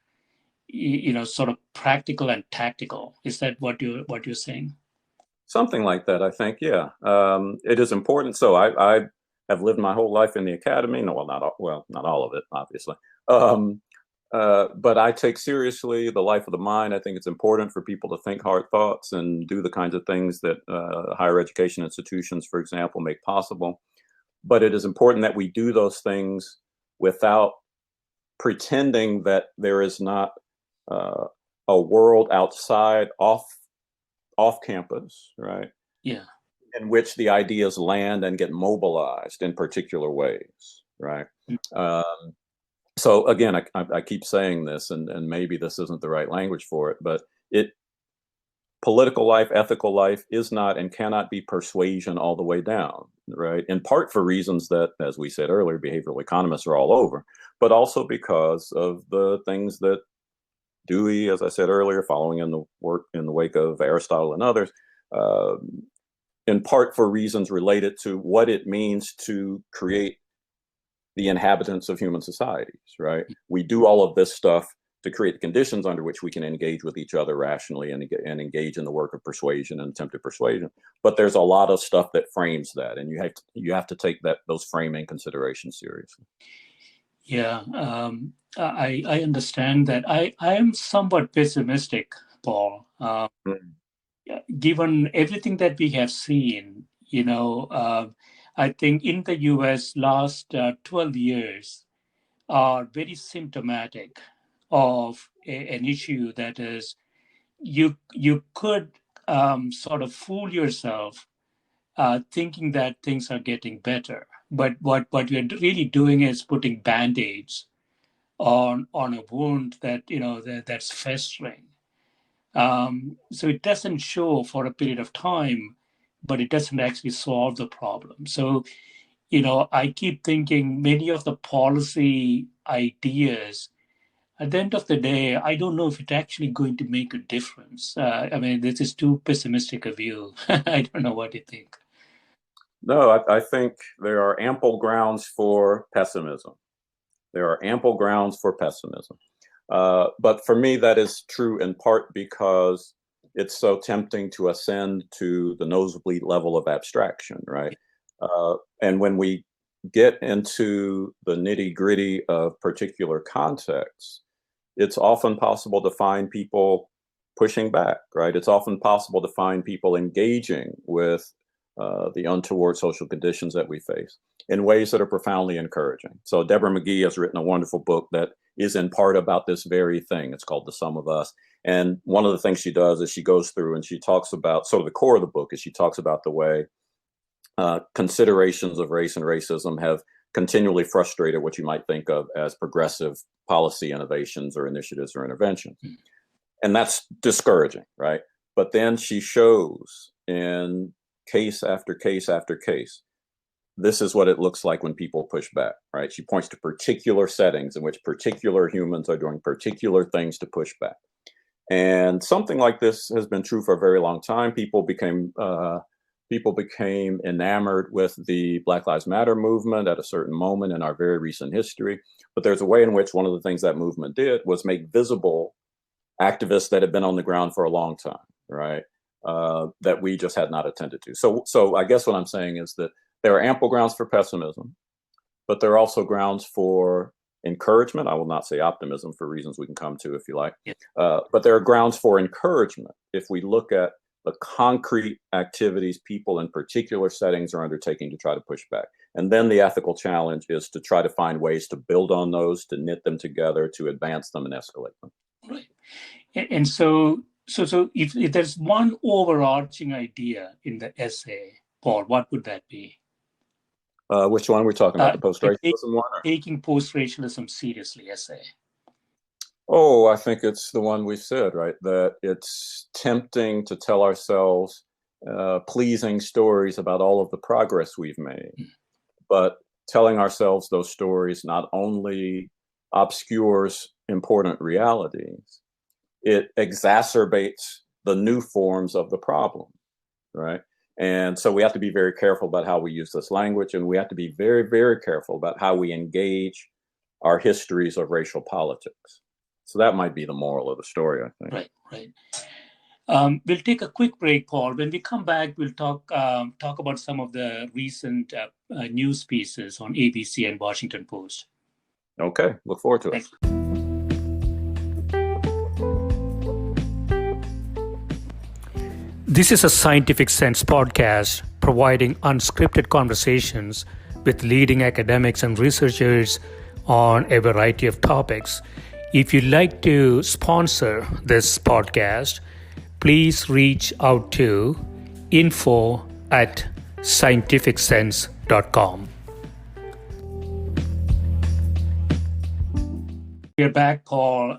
sort of practical and tactical. Is that what you're saying? Something like that, I think. Yeah, it is important. So I have lived my whole life in the academy. No, not all of it, obviously. But I take seriously the life of the mind. I think it's important for people to think hard thoughts and do the kinds of things that higher education institutions, for example, make possible. But it is important that we do those things without pretending that there is not a world outside, off campus, right? Yeah. In which the ideas land and get mobilized in particular ways, right? So again, I keep saying this, and maybe this isn't the right language for it, but political life, ethical life is not and cannot be persuasion all the way down, right? In part for reasons that, as we said earlier, behavioral economists are all over, but also because of the things that Dewey, as I said earlier, following in the wake of Aristotle and others, in part for reasons related to what it means to create the inhabitants of human societies, right? We do all of this stuff to create the conditions under which we can engage with each other rationally and engage in the work of persuasion and attempted persuasion. But there's a lot of stuff that frames that, and you have to take those framing considerations seriously. Yeah, I understand that. I am somewhat pessimistic, Paul. Given everything that we have seen, I think in the US last 12 years are very symptomatic of an issue that is you could sort of fool yourself thinking that things are getting better, but what you're really doing is putting band-aids on a wound that that's festering. So it doesn't show for a period of time, but it doesn't actually solve the problem. So I keep thinking many of the policy ideas, at the end of the day, I don't know if it's actually going to make a difference. I mean, this is too pessimistic a view. I don't know what you think. No, I think there are ample grounds for pessimism. There are ample grounds for pessimism. But for me, that is true in part because it's so tempting to ascend to the nosebleed level of abstraction, right? And when we get into the nitty-gritty of particular contexts, it's often possible to find people pushing back, right? It's often possible to find people engaging with the untoward social conditions that we face in ways that are profoundly encouraging. So Deborah McGee has written a wonderful book that is in part about this very thing. It's called The Sum of Us. And one of the things she does is she goes through and she talks about, sort of the core of the book is she talks about the way considerations of race and racism have continually frustrated what you might think of as progressive policy innovations or initiatives or interventions. And that's discouraging, right? But then she shows in case after case after case, this is what it looks like when people push back, right? She points to particular settings in which particular humans are doing particular things to push back. And something like this has been true for a very long time. People became enamored with the Black Lives Matter movement at a certain moment in our very recent history. But there's a way in which one of the things that movement did was make visible activists that had been on the ground for a long time, right? That we just had not attended to. So I guess what I'm saying is that there are ample grounds for pessimism, but there are also grounds for encouragement. I will not say optimism for reasons we can come to if you like. But there are grounds for encouragement if we look at the concrete activities people in particular settings are undertaking to try to push back. And then the ethical challenge is to try to find ways to build on those, to knit them together, to advance them and escalate them. Right. And so if there's one overarching idea in the essay, Paul, what would that be? Which one we're talking about? The post-racialism one? Taking post-racialism seriously essay. Oh, I think it's the one we said, right? That it's tempting to tell ourselves pleasing stories about all of the progress we've made. But telling ourselves those stories not only obscures important realities, it exacerbates the new forms of the problem, right? And so we have to be very careful about how we use this language, and we have to be very, very careful about how we engage our histories of racial politics. So that might be the moral of the story, I think. Right. We'll take a quick break, Paul. When we come back, we'll talk about some of the recent news pieces on ABC and Washington Post. Okay, look forward to it. This is a Scientific Sense podcast providing unscripted conversations with leading academics and researchers on a variety of topics. If you'd like to sponsor this podcast, please reach out to info@scientificsense.com. We're back, Paul.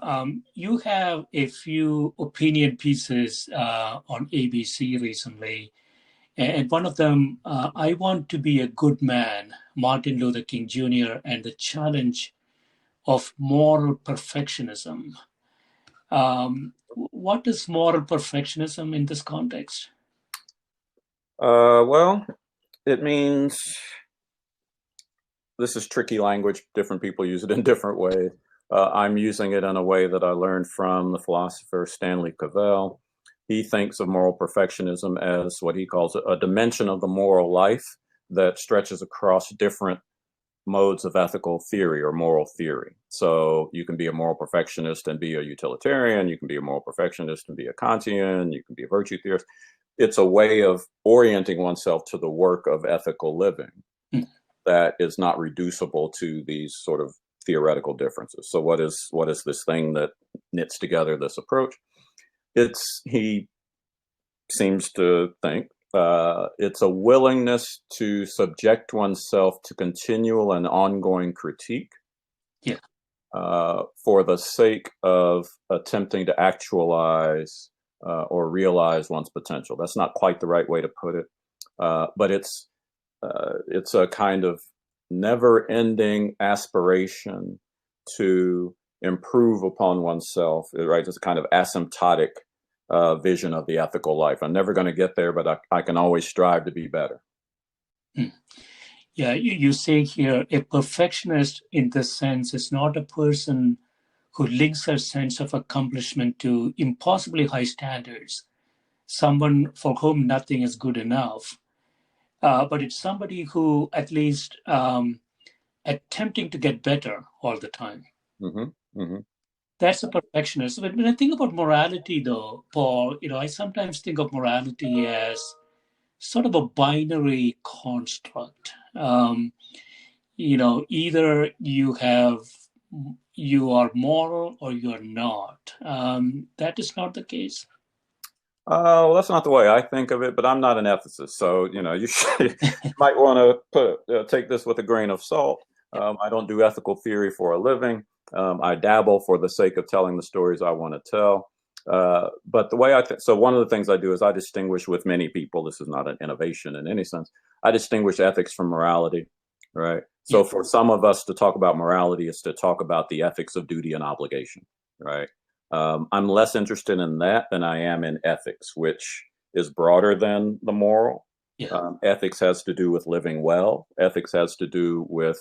You have a few opinion pieces on ABC recently. And one of them, I Want to Be a Good Man, Martin Luther King Jr. and the Challenge of Moral Perfectionism. What is moral perfectionism in this context? Well, it means, this is tricky language. Different people use it in different ways. I'm using it in a way that I learned from the philosopher Stanley Cavell. He thinks of moral perfectionism as what he calls a dimension of the moral life that stretches across different modes of ethical theory or moral theory. So you can be a moral perfectionist and be a utilitarian. You can be a moral perfectionist and be a Kantian. You can be a virtue theorist. It's a way of orienting oneself to the work of ethical living that is not reducible to these sort of theoretical differences. So what is this thing that knits together this approach? He seems to think it's a willingness to subject oneself to continual and ongoing critique for the sake of attempting to actualize or realize one's potential. That's not quite the right way to put it, but it's a kind of never-ending aspiration to improve upon oneself, right? It's a kind of asymptotic vision of the ethical life. I'm never going to get there, but I can always strive to be better. Yeah, you say here, a perfectionist in this sense is not a person who links her sense of accomplishment to impossibly high standards, someone for whom nothing is good enough. But it's somebody who at least attempting to get better all the time. That's a perfectionist. When I think about morality, though, Paul, I sometimes think of morality as sort of a binary construct. Either you are moral or you are not. That is not the case. Well, that's not the way I think of it, but I'm not an ethicist, so you might want to take this with a grain of salt. I don't do ethical theory for a living. I dabble for the sake of telling the stories I want to tell. But the way so one of the things I do is I distinguish with many people. This is not an innovation in any sense. I distinguish ethics from morality, right? So for some of us to talk about morality is to talk about the ethics of duty and obligation, right? I'm less interested in that than I am in ethics, which is broader than the moral. Ethics has to do with living well. Ethics has to do with,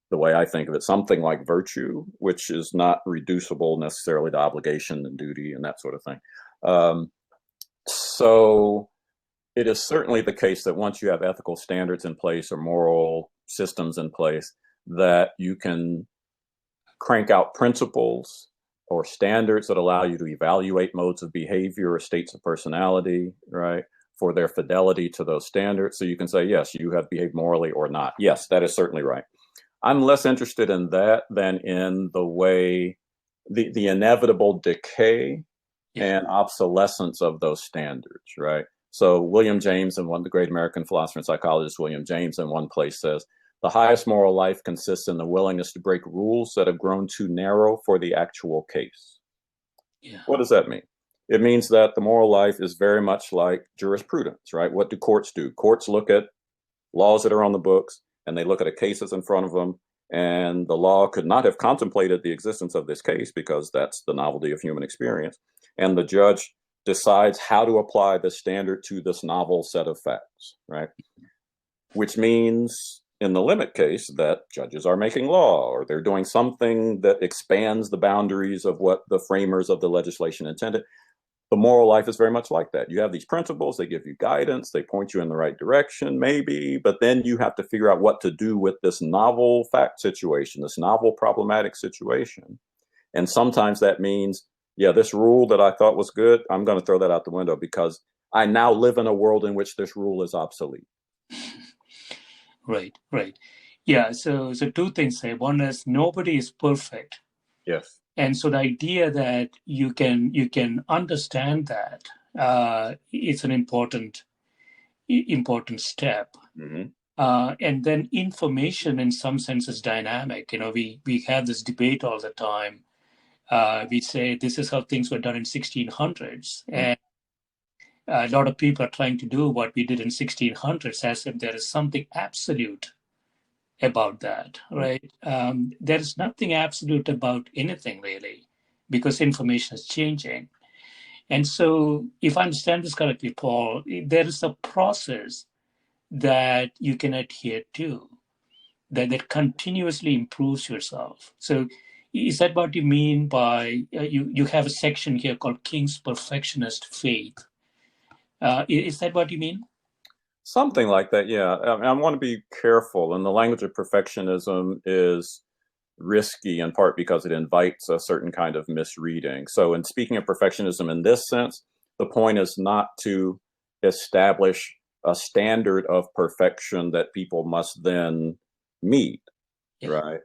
the way I think of it, something like virtue, which is not reducible necessarily to obligation and duty and that sort of thing. So it is certainly the case that once you have ethical standards in place or moral systems in place, that you can crank out principles or standards that allow you to evaluate modes of behavior or states of personality, right, for their fidelity to those standards. So you can say, yes, you have behaved morally or not. Yes, that is certainly right. I'm less interested in that than in the way, the inevitable decay and obsolescence of those standards, right? So William James, and the great American philosopher and psychologist, William James, in one place says, the highest moral life consists in the willingness to break rules that have grown too narrow for the actual case. What does that mean? It means that the moral life is very much like jurisprudence, right? What do courts do? Courts look at laws that are on the books, and they look at a case that's in front of them, and the law could not have contemplated the existence of this case because that's the novelty of human experience. And the judge decides how to apply the standard to this novel set of facts, right? Which means, in the limit case, that judges are making law, or they're doing something that expands the boundaries of what the framers of the legislation intended. The moral life is very much like that. You have these principles, they give you guidance, they point you in the right direction, maybe, but then you have to figure out what to do with this novel fact situation, this novel problematic situation. And sometimes that means, this rule that I thought was good, I'm going to throw that out the window because I now live in a world in which this rule is obsolete. Right. Yeah, so two things there. One is nobody is perfect. Yes. And so the idea that you can understand that it's an important step. And then information in some sense is dynamic. We have this debate all the time. We say this is how things were done in 1600s. And a lot of people are trying to do what we did in 1600s as if there is something absolute about that, right? There is nothing absolute about anything really, because information is changing. And so if I understand this correctly, Paul, there is a process that you can adhere to that continuously improves yourself. So Is that what you mean by you have a section here called King's Perfectionist Faith? Is that what you mean? Something like that, yeah. I want to be careful, and the language of perfectionism is risky in part because it invites a certain kind of misreading. So in speaking of perfectionism in this sense, the point is not to establish a standard of perfection that people must then meet, right?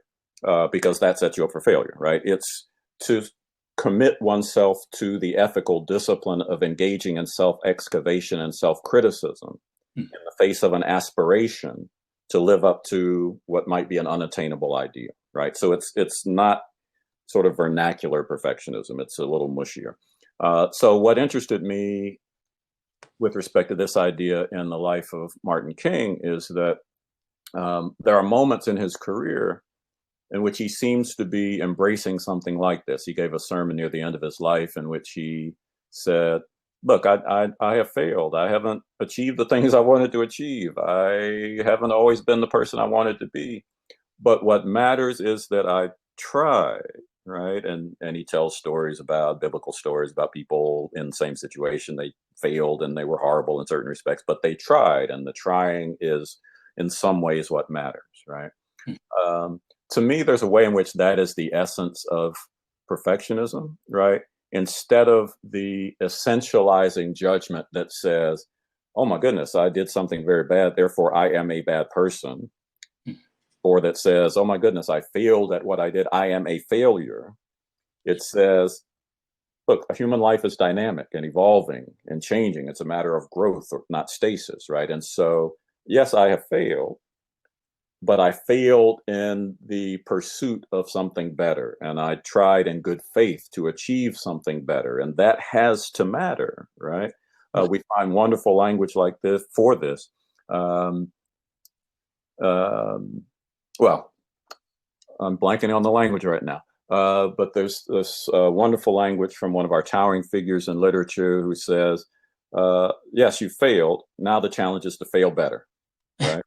Because that sets you up for failure, right? It's to commit oneself to the ethical discipline of engaging in self-excavation and self-criticism in the face of an aspiration to live up to what might be an unattainable ideal, right? So it's not sort of vernacular perfectionism. It's a little mushier. So what interested me with respect to this idea in the life of Martin King is that there are moments in his career in which he seems to be embracing something like this. He gave a sermon near the end of his life in which he said, look, I have failed. I haven't achieved the things I wanted to achieve. I haven't always been the person I wanted to be. But what matters is that I tried, right? And he tells stories about biblical stories about people in the same situation. They failed and they were horrible in certain respects, but they tried, and the trying is in some ways what matters, right? To me, there's a way in which that is the essence of perfectionism, right? Instead of the essentializing judgment that says, oh my goodness, I did something very bad, therefore I am a bad person. Or that says, oh my goodness, I failed at what I did, I am a failure. It says, look, a human life is dynamic and evolving and changing. It's a matter of growth, or not stasis, right? And so, yes, I have failed, but I failed in the pursuit of something better. And I tried in good faith to achieve something better. And that has to matter, right? We find wonderful language like this for this. Well, I'm blanking on the language right now. But there's this wonderful language from one of our towering figures in literature who says, yes, you failed. Now the challenge is to fail better, right?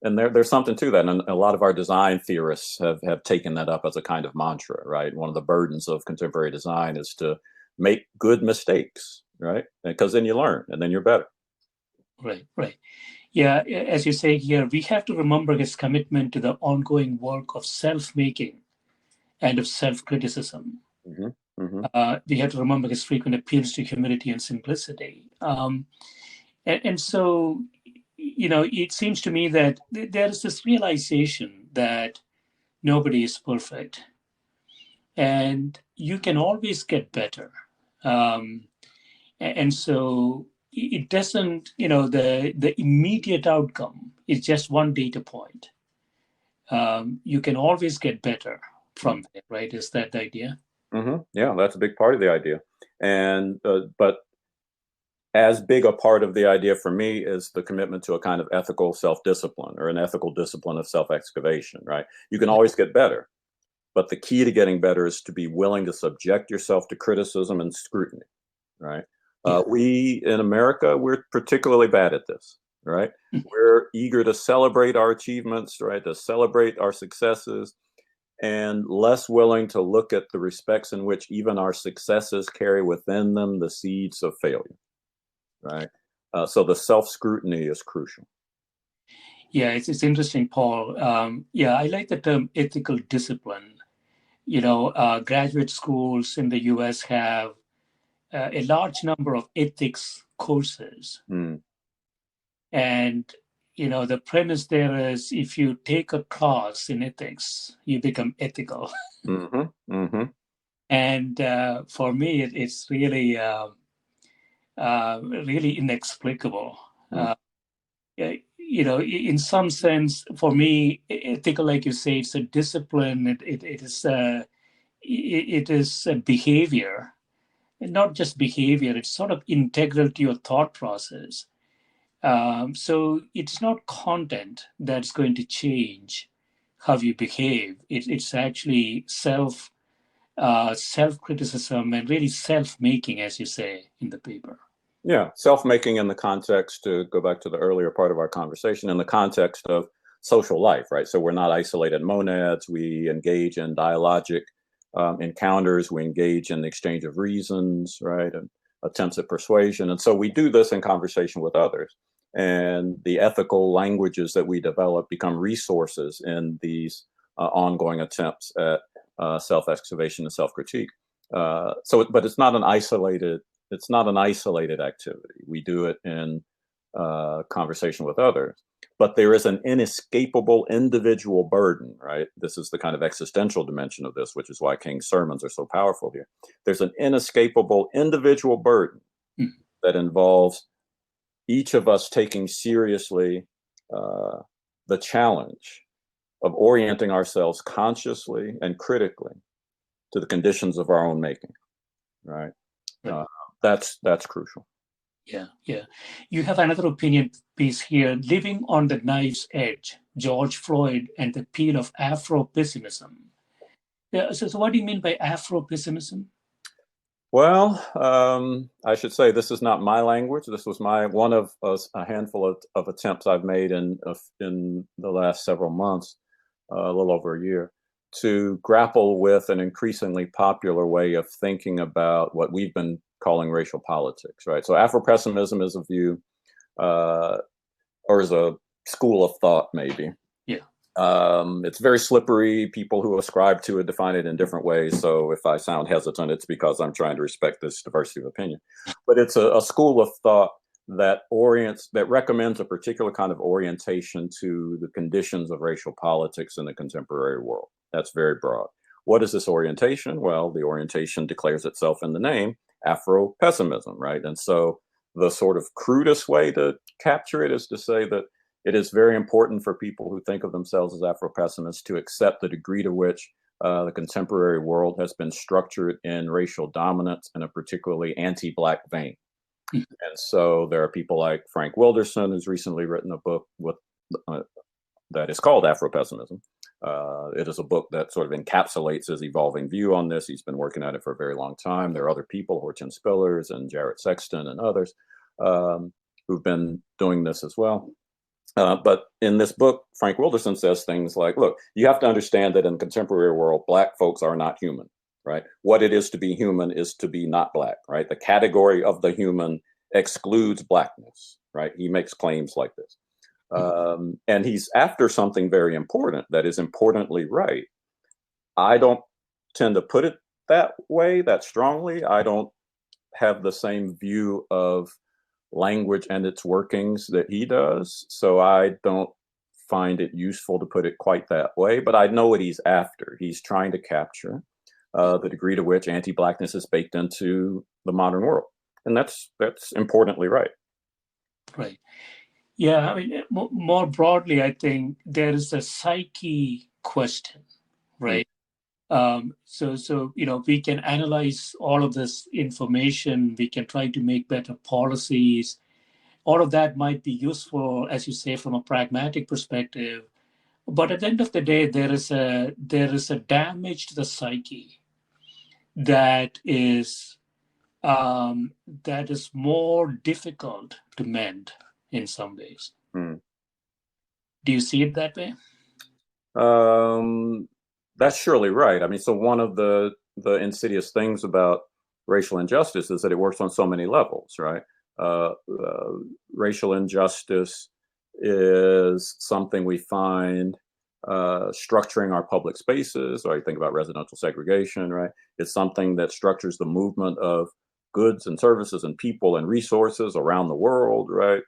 And there's something to that. And a lot of our design theorists have taken that up as a kind of mantra, right? One of the burdens of contemporary design is to make good mistakes, right? Because then you learn and then you're better. Right. Yeah, as you say here, we have to remember his commitment to the ongoing work of self-making and of self-criticism. Mm-hmm. Mm-hmm. We have to remember his frequent appeals to humility and simplicity. And so, it seems to me that there is this realization that nobody is perfect and you can always get better. And so it doesn't, the immediate outcome is just one data point. You can always get better from there, right? Is that the idea? Mm-hmm. Yeah, that's a big part of the idea. And, but as big a part of the idea for me is the commitment to a kind of ethical self-discipline, or an ethical discipline of self-excavation, right? You can always get better, but the key to getting better is to be willing to subject yourself to criticism and scrutiny, right? We in America, we're particularly bad at this, right? We're eager to celebrate our achievements, right? To celebrate our successes, and less willing to look at the respects in which even our successes carry within them the seeds of failure, right? So the self-scrutiny is crucial. Yeah, it's interesting, Paul. I like the term ethical discipline. Graduate schools in the US have a large number of ethics courses. And, the premise there is if you take a class in ethics, you become ethical. Mm-hmm. Mm-hmm. And for me, it's really, really inexplicable. In some sense, for me, ethical, like you say, it's a discipline. It is a behavior, and not just behavior. It's sort of integral to your thought process. So it's not content that's going to change how you behave. It's actually self-criticism and really self-making, as you say in the paper. Yeah, self-making in the context, to go back to the earlier part of our conversation, in the context of social life, right? So we're not isolated monads. We engage in dialogic encounters. We engage in the exchange of reasons, right? And attempts at persuasion. And so we do this in conversation with others. And the ethical languages that we develop become resources in these ongoing attempts at self-excavation and self-critique. But it's not an isolated activity. We do it in conversation with others. But there is an inescapable individual burden, right? This is the kind of existential dimension of this, which is why King's sermons are so powerful here. There's an inescapable individual burden that involves each of us taking seriously the challenge of orienting ourselves consciously and critically to the conditions of our own making, right? That's crucial. Yeah. You have another opinion piece here, Living on the Knife's Edge, George Floyd and the Appeal of Afropessimism. Yeah, so what do you mean by Afropessimism? Well, I should say this is not my language. This was one of a handful of attempts I've made in the last several months, a little over a year, to grapple with an increasingly popular way of thinking about what we've been calling racial politics, right? So Afropessimism is a view, or is a school of thought, maybe. Yeah. It's very slippery. People who ascribe to it define it in different ways. So if I sound hesitant, it's because I'm trying to respect this diversity of opinion. But it's a school of thought that recommends a particular kind of orientation to the conditions of racial politics in the contemporary world. That's very broad. What is this orientation? Well, the orientation declares itself in the name, Afropessimism, right? And so the sort of crudest way to capture it is to say that it is very important for people who think of themselves as Afropessimists to accept the degree to which the contemporary world has been structured in racial dominance in a particularly anti-Black vein. And so there are people like Frank Wilderson, who's recently written a book that is called Afropessimism. It is a book that sort of encapsulates his evolving view on this. He's been working at it for a very long time. There are other people, Horton Spillers and Jarrett Sexton and others, who've been doing this as well. But in this book, Frank Wilderson says things like, look, you have to understand that in the contemporary world, Black folks are not human, right? What it is to be human is to be not Black, right? The category of the human excludes Blackness, right? He makes claims like this. And he's after something very important that is importantly right. I don't tend to put it that way, that strongly. I don't have the same view of language and its workings that he does. So I don't find it useful to put it quite that way, but I know what he's after. He's trying to capture the degree to which anti-Blackness is baked into the modern world. And that's importantly right. Right. Yeah, I mean, more broadly, I think there is a psyche question, right? So we can analyze all of this information. We can try to make better policies. All of that might be useful, as you say, from a pragmatic perspective. But at the end of the day, there is a damage to the psyche that is more difficult to mend in some ways. Do you see it that way? That's surely right. I mean, so one of the insidious things about racial injustice is that it works on so many levels, right? Racial injustice is something we find structuring our public spaces, or you think about residential segregation, right? It's something that structures the movement of goods and services and people and resources around the world, right?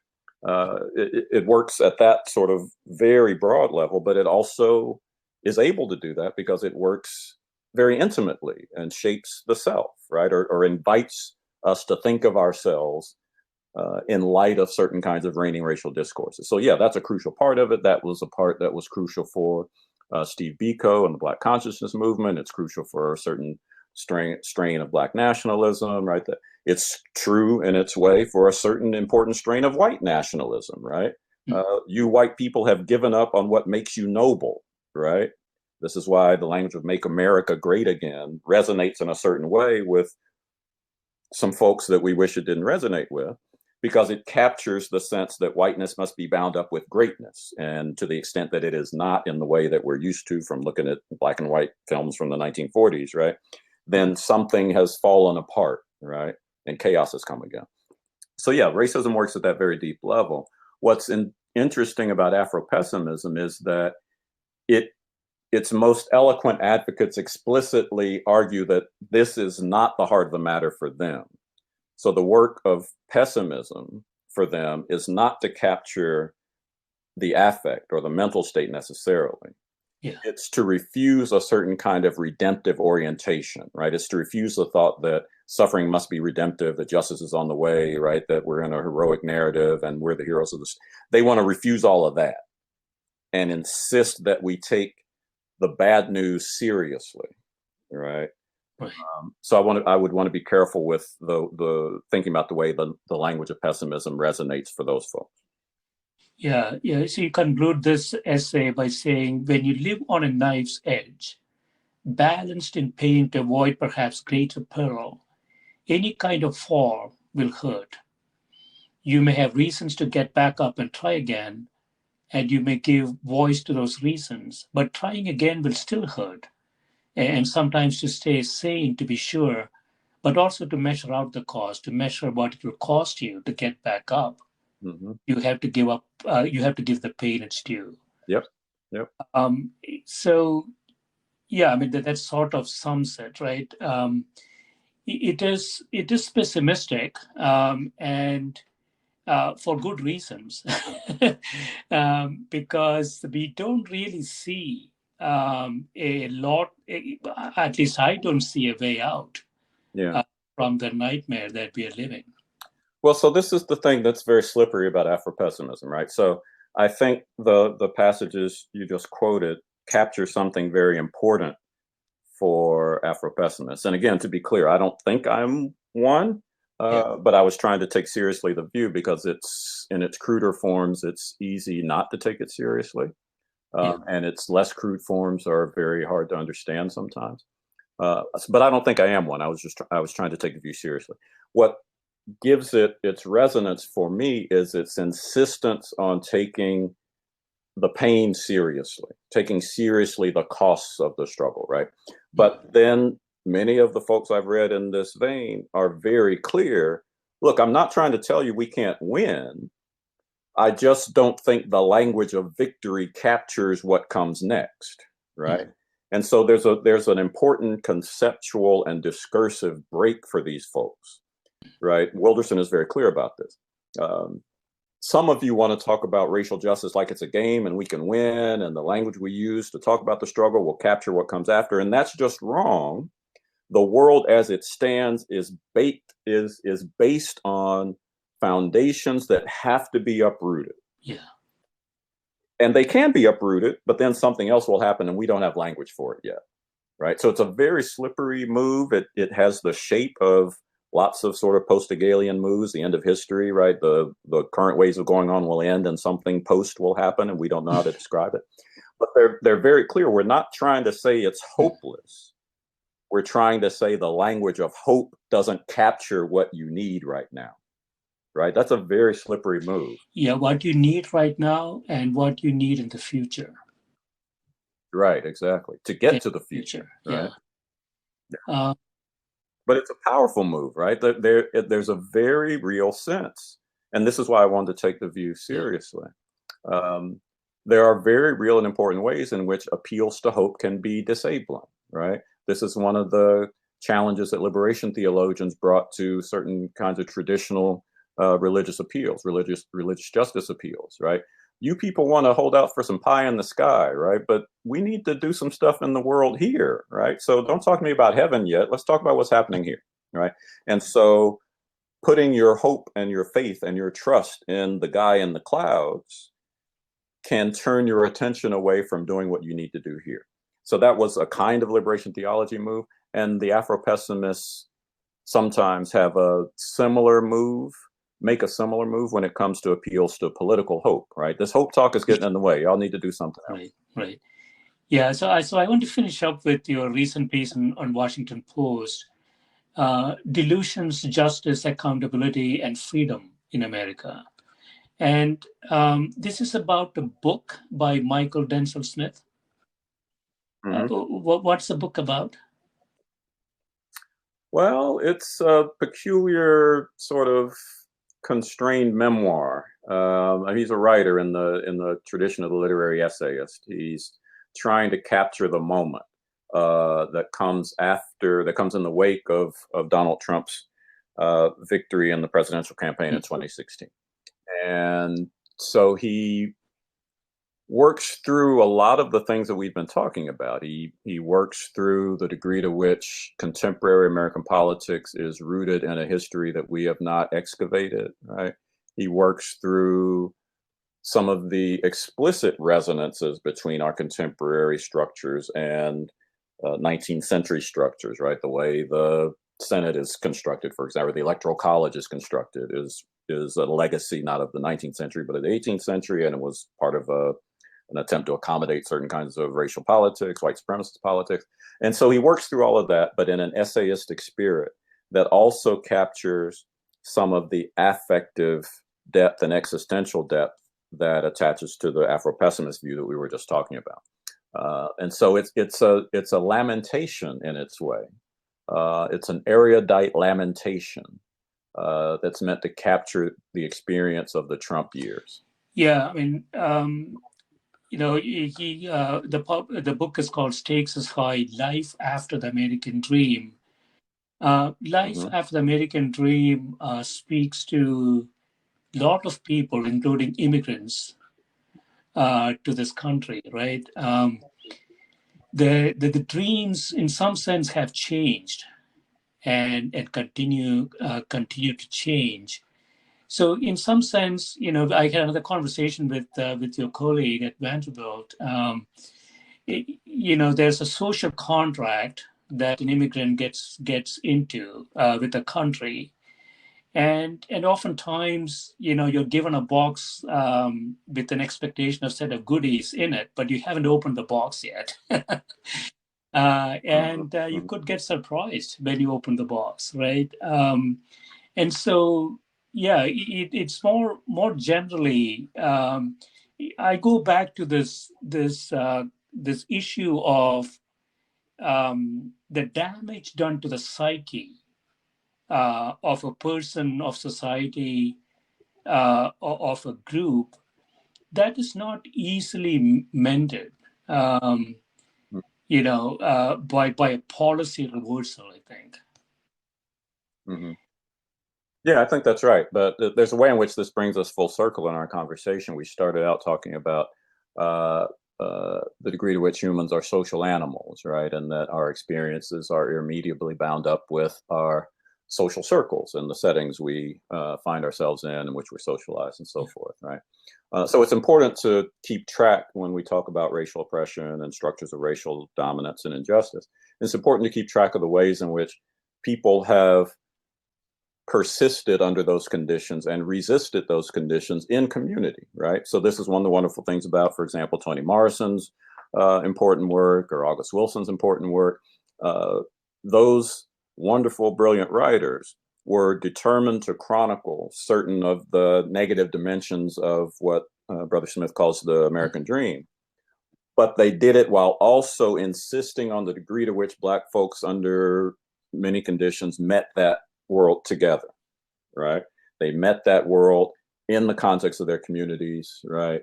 It works at that sort of very broad level, but it also is able to do that because it works very intimately and shapes the self, right? Or invites us to think of ourselves in light of certain kinds of reigning racial discourses. So yeah, that's a crucial part of it. That was a part that was crucial for Steve Biko and the Black consciousness movement. It's crucial for a certain strain of Black nationalism, right? That it's true in its way for a certain important strain of white nationalism, right? You white people have given up on what makes you noble, right? This is why the language of Make America Great Again resonates in a certain way with some folks that we wish it didn't resonate with. because it captures the sense that whiteness must be bound up with greatness. And to the extent that it is not in the way that we're used to from looking at black and white films from the 1940s, right, then something has fallen apart, right, and chaos has come again. So yeah, racism works at that very deep level. What's interesting about Afropessimism is that its most eloquent advocates explicitly argue that this is not the heart of the matter for them. So the work of pessimism for them is not to capture the affect or the mental state necessarily. Yeah. It's to refuse a certain kind of redemptive orientation, right? It's to refuse the thought that suffering must be redemptive, that justice is on the way, right? That we're in a heroic narrative and we're the heroes of this. They want to refuse all of that and insist that we take the bad news seriously, right? Right. So I would want to be careful with the thinking about the way the language of pessimism resonates for those folks. Yeah. So you conclude this essay by saying, when you live on a knife's edge, balanced in pain to avoid perhaps greater peril, any kind of fall will hurt. You may have reasons to get back up and try again, and you may give voice to those reasons, but trying again will still hurt. And sometimes to stay sane, to be sure, but also to measure out the cost, to measure what it will cost you to get back up. Mm-hmm. You have to give up, you have to give the pain its due. Yep. So, yeah, I mean, that sort of sums it, right? It is pessimistic, and for good reasons, because we don't really see a lot, at least I don't see a way out from the nightmare that we are living. Well, so this is the thing that's very slippery about Afropessimism, right? So I think the passages you just quoted capture something very important for Afropessimists. And again, to be clear, I don't think I'm one, but I was trying to take seriously the view because it's in its cruder forms, it's easy not to take it seriously. And its less crude forms are very hard to understand sometimes. But I don't think I am one. I was trying to take the view seriously. What gives it its resonance for me is its insistence on taking the pain seriously, taking seriously the costs of the struggle, right? But then many of the folks I've read in this vein are very clear. Look, I'm not trying to tell you we can't win. I just don't think the language of victory captures what comes next, right? And so there's an important conceptual and discursive break for these folks, right? Wilderson is very clear about this. Some of you want to talk about racial justice like it's a game and we can win, and the language we use to talk about the struggle will capture what comes after, and that's just wrong. The world as it stands is based on foundations that have to be uprooted. Yeah. And they can be uprooted, but then something else will happen and we don't have language for it yet, right? So it's a very slippery move. It has the shape of lots of sort of post-Hegelian moves, the end of history, right? The current ways of going on will end and something post will happen and we don't know how to describe it. But they're very clear. We're not trying to say it's hopeless. We're trying to say the language of hope doesn't capture what you need right now, right? That's a very slippery move. Yeah, what you need right now and what you need in the future. Right, exactly. To get to the future, right? Yeah. But it's a powerful move, right? There's a very real sense. And this is why I wanted to take the view seriously. There are very real and important ways in which appeals to hope can be disabling, right? This is one of the challenges that liberation theologians brought to certain kinds of traditional religious appeals, religious justice appeals, right? You people want to hold out for some pie in the sky, right? But we need to do some stuff in the world here, right? So don't talk to me about heaven yet. Let's talk about what's happening here, right? And so putting your hope and your faith and your trust in the guy in the clouds can turn your attention away from doing what you need to do here. So that was a kind of liberation theology move. And the Afropessimists sometimes have a similar move, make a similar move when it comes to appeals to political hope, right? This hope talk is getting in the way. Y'all need to do something else. Right. Yeah, so I want to finish up with your recent piece on Washington Post, Delusions, Justice, Accountability, and Freedom in America. And this is about a book by Michael Denzel Smith. What's the book about? Well, it's a peculiar sort of constrained memoir. He's a writer in the tradition of the literary essayist. He's trying to capture the moment that comes in the wake of Donald Trump's victory in the presidential campaign in 2016. And so he works through a lot of the things that we've been talking about. He works through the degree to which contemporary American politics is rooted in a history that we have not excavated, right? He works through some of the explicit resonances between our contemporary structures and 19th century structures, right? The way the Senate is constructed, for example, the Electoral College is constructed is a legacy not of the 19th century, but of the 18th century, and it was part of an attempt to accommodate certain kinds of racial politics, white supremacist politics. And so he works through all of that, but in an essayistic spirit that also captures some of the affective depth and existential depth that attaches to the Afropessimist view that we were just talking about. And so it's a lamentation in its way. It's an erudite lamentation that's meant to capture the experience of the Trump years. Yeah, I mean, the book is called Stakes is High: Life After the American Dream. Life after the American Dream speaks to a lot of people, including immigrants, to this country, right? The dreams, in some sense, have changed and continue to change. So, in some sense, I had another conversation with your colleague at Vanderbilt. There's a social contract that an immigrant gets into with a country, and oftentimes, you're given a box with an expectation of set of goodies in it, but you haven't opened the box yet. You could get surprised when you open the box, right? And so, yeah, it's more generally. I go back to this issue of the damage done to the psyche of a person, of society, of a group that is not easily mended. By a policy reversal, I think. Mm-hmm. Yeah, I think that's right. But there's a way in which this brings us full circle in our conversation. We started out talking about the degree to which humans are social animals, right? And that our experiences are irremediably bound up with our social circles and the settings we find ourselves in which we're socialized and so forth, right? So it's important to keep track when we talk about racial oppression and structures of racial dominance and injustice. It's important to keep track of the ways in which people have persisted under those conditions and resisted those conditions in community, right? So this is one of the wonderful things about, for example, Toni Morrison's important work or August Wilson's important work. Those wonderful, brilliant writers were determined to chronicle certain of the negative dimensions of what Brother Smith calls the American dream. But they did it while also insisting on the degree to which Black folks under many conditions met that world together, right? They met that world in the context of their communities, right?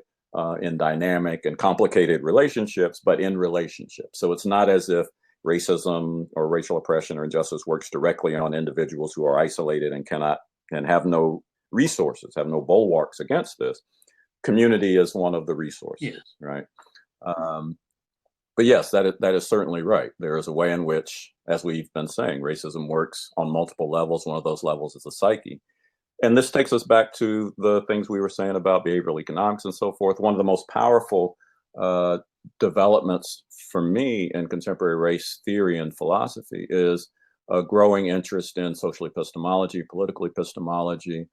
In dynamic and complicated relationships, but in relationships. So it's not as if racism or racial oppression or injustice works directly on individuals who are isolated and have no resources, have no bulwarks against this. Community is one of the resources, right? But yes, that is certainly right. There is a way in which, as we've been saying, racism works on multiple levels. One of those levels is the psyche. And this takes us back to the things we were saying about behavioral economics and so forth. One of the most powerful developments for me in contemporary race theory and philosophy is a growing interest in social epistemology, political epistemology,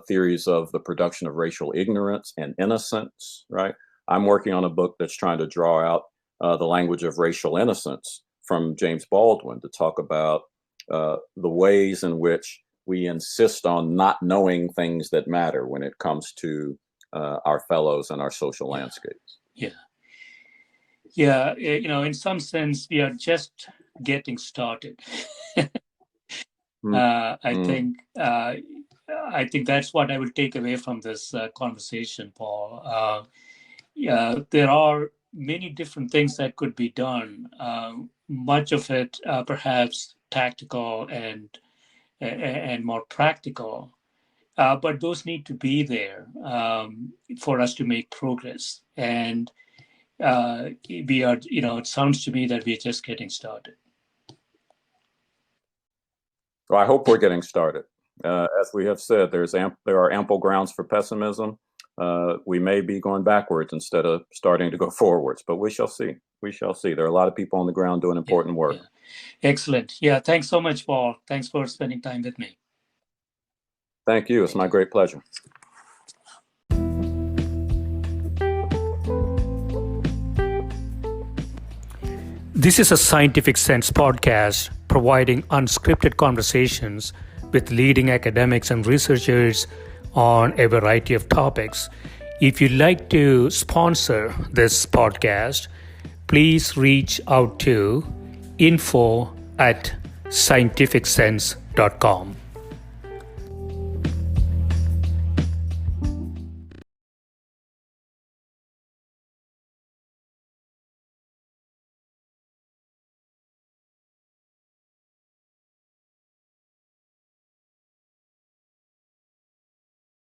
theories of the production of racial ignorance and innocence, right? I'm working on a book that's trying to draw out the language of racial innocence from James Baldwin to talk about the ways in which we insist on not knowing things that matter when it comes to our fellows and our social landscapes. Yeah, in some sense, we are just getting started. I think that's what I will take away from this conversation, Paul. There are many different things that could be done. Much of it, perhaps tactical and more practical, but those need to be there for us to make progress. And we are, it sounds to me that we are just getting started. Well, I hope we're getting started. As we have said, there are ample grounds for pessimism. We may be going backwards instead of starting to go forwards, but we shall see. We shall see. There are a lot of people on the ground doing important work. Yeah. Excellent. Yeah, thanks so much, Paul. Thanks for spending time with me. Thank you. It's my great pleasure. This is a Scientific Sense podcast providing unscripted conversations with leading academics and researchers on a variety of topics. If you'd like to sponsor this podcast, please reach out to info@scientificsense.com.